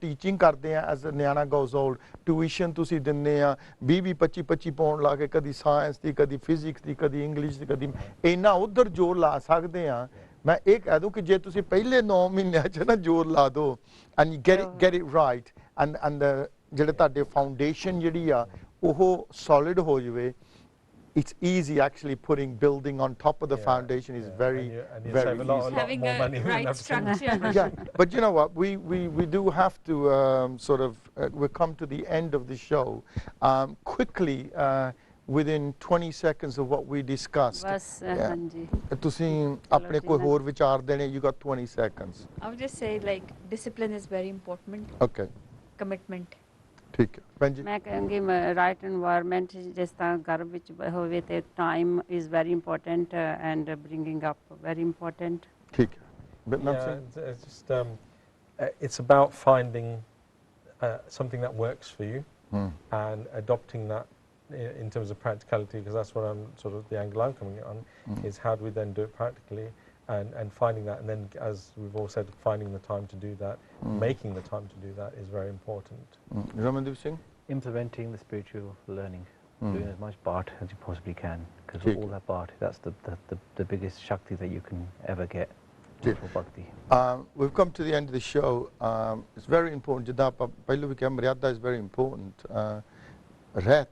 teaching as a niana goes old, tuition ਤੁਸੀਂ ਦਿੰਨੇ ਆ 20-25 ਪਾਉਣ ਲਾ ਕੇ ਕਦੀ science ਦੀ ਕਦੀ physics ਦੀ ਕਦੀ English ਦੀ ਕਦੀ ਇੰਨਾ ਉਧਰ ਜ਼ੋਰ ਲਾ ਸਕਦੇ ਆ ਮੈਂ ਇਹ ਕਹਿ ਦੂੰ ਕਿ ਜੇ ਤੁਸੀਂ ਪਹਿਲੇ 9 ਮਹੀਨਿਆਂ 'ਚ ਨਾ ਜ਼ੋਰ ਲਾ ਦਿਓ and you get it right and ਜਿਹੜੇ ਤੁਹਾਡੇ ਫਾਊਂਡੇਸ਼ਨ ਜਿਹੜੀ ਆ ਉਹ solid ਹੋ ਜਾਵੇ. It's easy actually building on top of the foundation is very and you very save a lot, easy. Having more a money right structure. Yeah, but you know what, we do have to we come to the end of the show quickly within 20 seconds of what we discussed. ਬਸ ਹਾਂਜੀ ਤੁਸੀਂ ਆਪਣੇ ਕੋਈ ਹੋਰ ਵਿਚਾਰ ਦੇਣੇ, you got 20 seconds. I would just say discipline is very important. Okay, Commitment. ਠੀਕ ਹੈ ਭੈਣ ਮੈਂ ਕਹਾਂਗੀ ਰਾਈਟ এনवायरमेंट ਜਿਸ ਤਰ੍ਹਾਂ ਘਰ ਵਿੱਚ ਹੋਵੇ ਤੇ time is very important and bringing up very important. ਠੀਕ ਹੈ. It's just it's about finding something that works for you and adopting that in terms of practicality, because that's what I'm sort of the angle I'm coming on is how do we then do it practically and finding that, and then as we've all said, finding the time to do that, making the time to do that is very important. Ramandeep Singh? Implementing the spiritual learning, doing as much part as you possibly can, because Theek. all that part, that's the biggest shakti that you can ever get for bhakti. We've come to the end of the show. It's very important. Jada ਪਹਿਲੂ ਵੀ ਕਿਹਾ ਮਰਿਆਦਾ is very important. ਰਹਿਤ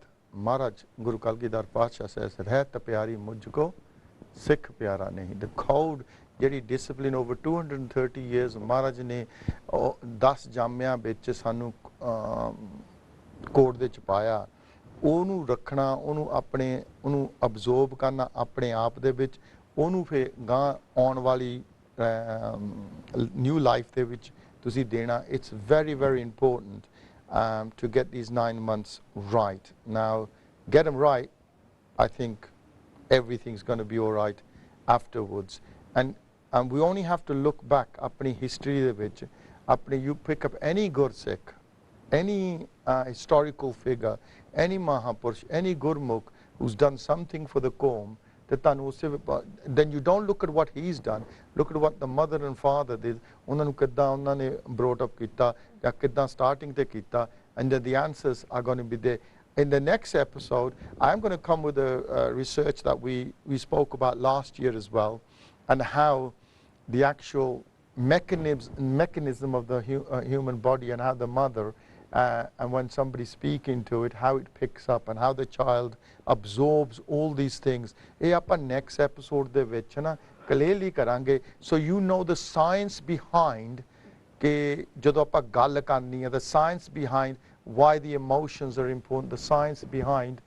Maharaj Guru Kalgidar Pasha says, ਰਹਿਤ ਪਿਆਰੀ ਮੁਝ ਕੋ Sikh ਪਿਆਰਾ ਨਹੀਂ. The code, ਜਿਹੜੀ discipline over 230 years Maharaj ਨੇ 10 ਜਾਮਿਆਂ ਵਿੱਚ ਸਾਨੂੰ ਕੋਡ ਦੇ ਚ ਪਾਇਆ, ਉਹਨੂੰ ਰੱਖਣਾ, ਉਹਨੂੰ ਅਬਜ਼ੋਰਬ ਕਰਨਾ ਆਪਣੇ ਆਪ ਦੇ ਵਿੱਚ, ਉਹਨੂੰ ਫਿਰ ਗਾਂ ਆਉਣ ਵਾਲੀ ਨਿਊ ਲਾਈਫ ਦੇ ਵਿੱਚ ਤੁਸੀਂ ਦੇਣਾ. It's very, very important to get these 9 months right. Now, get them right, I think everything's going to be all right afterwards. And we only have to look back apni history de vich, you pick up any Gursikh, any historical figure, any Mahapurush, any Gurmukh who's done something for the Qawm, then you don't look at what he's done, look at what the mother and father did, ਉਹਨਾਂ ਨੂੰ ਕਿੱਦਾਂ ਉਹਨਾਂ ਨੇ brought up ਕੀਤਾ ਜਾਂ ਕਿੱਦਾਂ starting ਤੇ ਕੀਤਾ, and then the answers are going to be there. In the next episode, I'm going to come with a research that we spoke about last year as well, and how the actual mechanism of the human body and how the mother, and when somebody's speaking to it, how it picks up and how the child absorbs all these things. ਇਹ ਆਪਾਂ next episode ਦੇ ਵਿੱਚ ਨਾ clearly ਕਰਾਂਗੇ, so you know the science behind ਕਿ ਜਦੋਂ ਆਪਾਂ ਗੱਲ ਕਰਨੀ ਹੈ, the science behind why the emotions are important, the science behind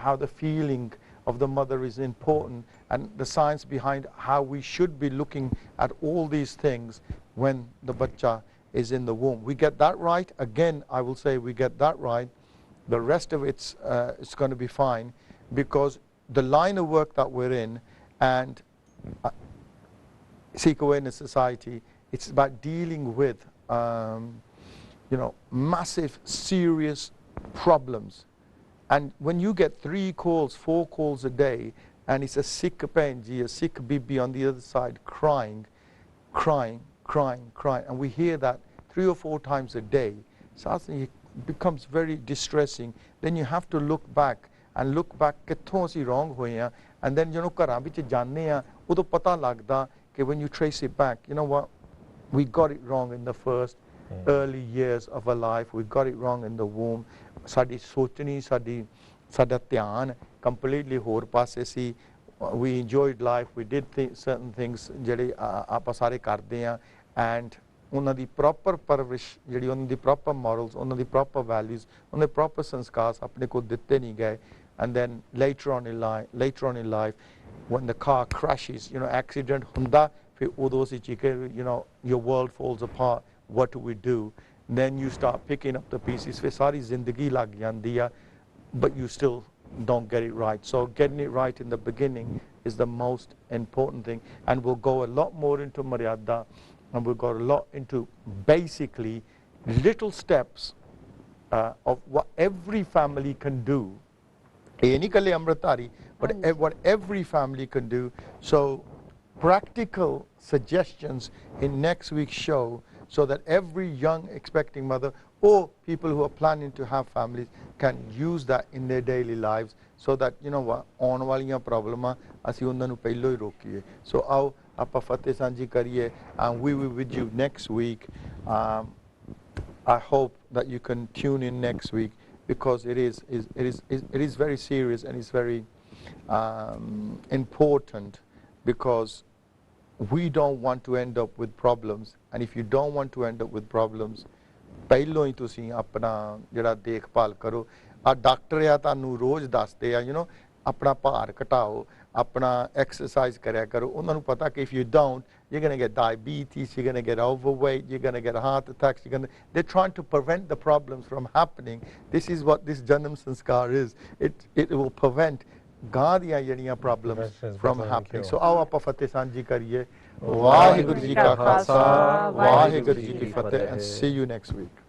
how the feeling of the mother is important, and the science behind how we should be looking at all these things when the bacha is in the womb. We get that right, again I will say we get that right, the rest of it's going to be fine, because the line of work that we're in and Sikh Awareness Society, it's about dealing with massive, serious problems. And when you get 3 calls, 4 calls a day, and it's a Sikh Penji, a Sikh Bibi on the other side crying, and we hear that 3 or 4 times a day, suddenly it becomes very distressing. Then you have to look back ਕਿੱਥੋਂ ਅਸੀਂ wrong ਹੋਏ ਆ, and then ਘਰਾਂ ਵਿੱਚ ਜਾਂਦੇ ਆ, ਉਦੋਂ ਪਤਾ ਲੱਗਦਾ okay, when you trace it back, you know what, we got it wrong in the first early years of our life, we got it wrong in the womb. ਸਾਡੀ ਸੋਚਣੀ, ਸਾਡਾ ਧਿਆਨ completely ਹੋਰ ਪਾਸੇ ਸੀ. We enjoyed life, we did certain things ਜਿਹੜੇ ਆਪਾਂ ਸਾਰੇ ਕਰਦੇ ਆ, and ਉਹਨਾਂ ਦੀ ਪ੍ਰੋਪਰ ਪਰਵਰਿਸ਼ ਜਿਹੜੀ ਉਹਨਾਂ ਦੀ ਪ੍ਰੋਪਰ ਮੋਰਲਸ, ਉਹਨਾਂ ਦੀ ਪ੍ਰੋਪਰ ਵੈਲਿਊਜ਼, ਉਹਨਾਂ ਦੇ ਪ੍ਰੋਪਰ ਸੰਸਕਾਰ ਆਪਣੇ ਕੋਲ ਦਿੱਤੇ ਨਹੀਂ ਗਏ. And then later on in life, when the car crashes, you know, accident ਹੁੰਦਾ, ਫਿਰ ਉਦੋਂ ਅਸੀਂ ਚੀਕੇ, you know, your world falls apart, what do we do? Then you start picking up the pieces, ਫਿਰ ਸਾਰੀ ਜ਼ਿੰਦਗੀ ਲੱਗ ਜਾਂਦੀ ਆ, but you still don't get it right. So getting it right in the beginning is the most important thing, and we'll go a lot more into Maryada, and we'll go a lot into basically little steps of what every family can do. But what every family can do. So practical suggestions in next week's show, so that every young expecting mother or people who are planning to have families can use that in their daily lives, so that, you know what, aun waliyan problema asi unna nu pehlo hi rokiye. So aao ਆਪਾਂ ਫਤਿਹ ਸਾਂਝੀ ਕਰੀਏ, and we will be with you next week. I hope that you can tune in next week, because it is very serious, and it's very important, because we don't want to end up with problems. And if you don't want to end up with problems, ਪਹਿਲੋਂ ਹੀ ਤੁਸੀਂ ਆਪਣਾ ਜਿਹੜਾ ਦੇਖਭਾਲ ਕਰੋ. ਆ doctor ਆ ਤੁਹਾਨੂੰ ਰੋਜ਼ ਦੱਸਦੇ ਆ, you know, ਆਪਣਾ ਭਾਰ ਘਟਾਓ, ਆਪਣਾ ਐਕਸਰਸਾਈਜ਼ ਕਰਿਆ ਕਰੋ. ਉਹਨਾਂ ਨੂੰ ਪਤਾ ਕਿ if you don't, you're going to get diabetes, you're going to get overweight, you're going to get heart attacks, they're trying to prevent the problems from happening. This is what this Janam Sanskar is. It will prevent ਗਾਂ ਦੀਆਂ ਜਿਹੜੀਆਂ problems from happening. So ਆਓ ਆਪਾਂ ਫਤਿਹ ਸਾਂਝੀ ਕਰੀਏ. ਵਾਹਿਗੁਰੂ ਜੀ ਕਾ ਖਾਲਸਾ, ਵਾਹਿਗੁਰੂ ਜੀ ਕੀ ਫਤਿਹ, and see you next week.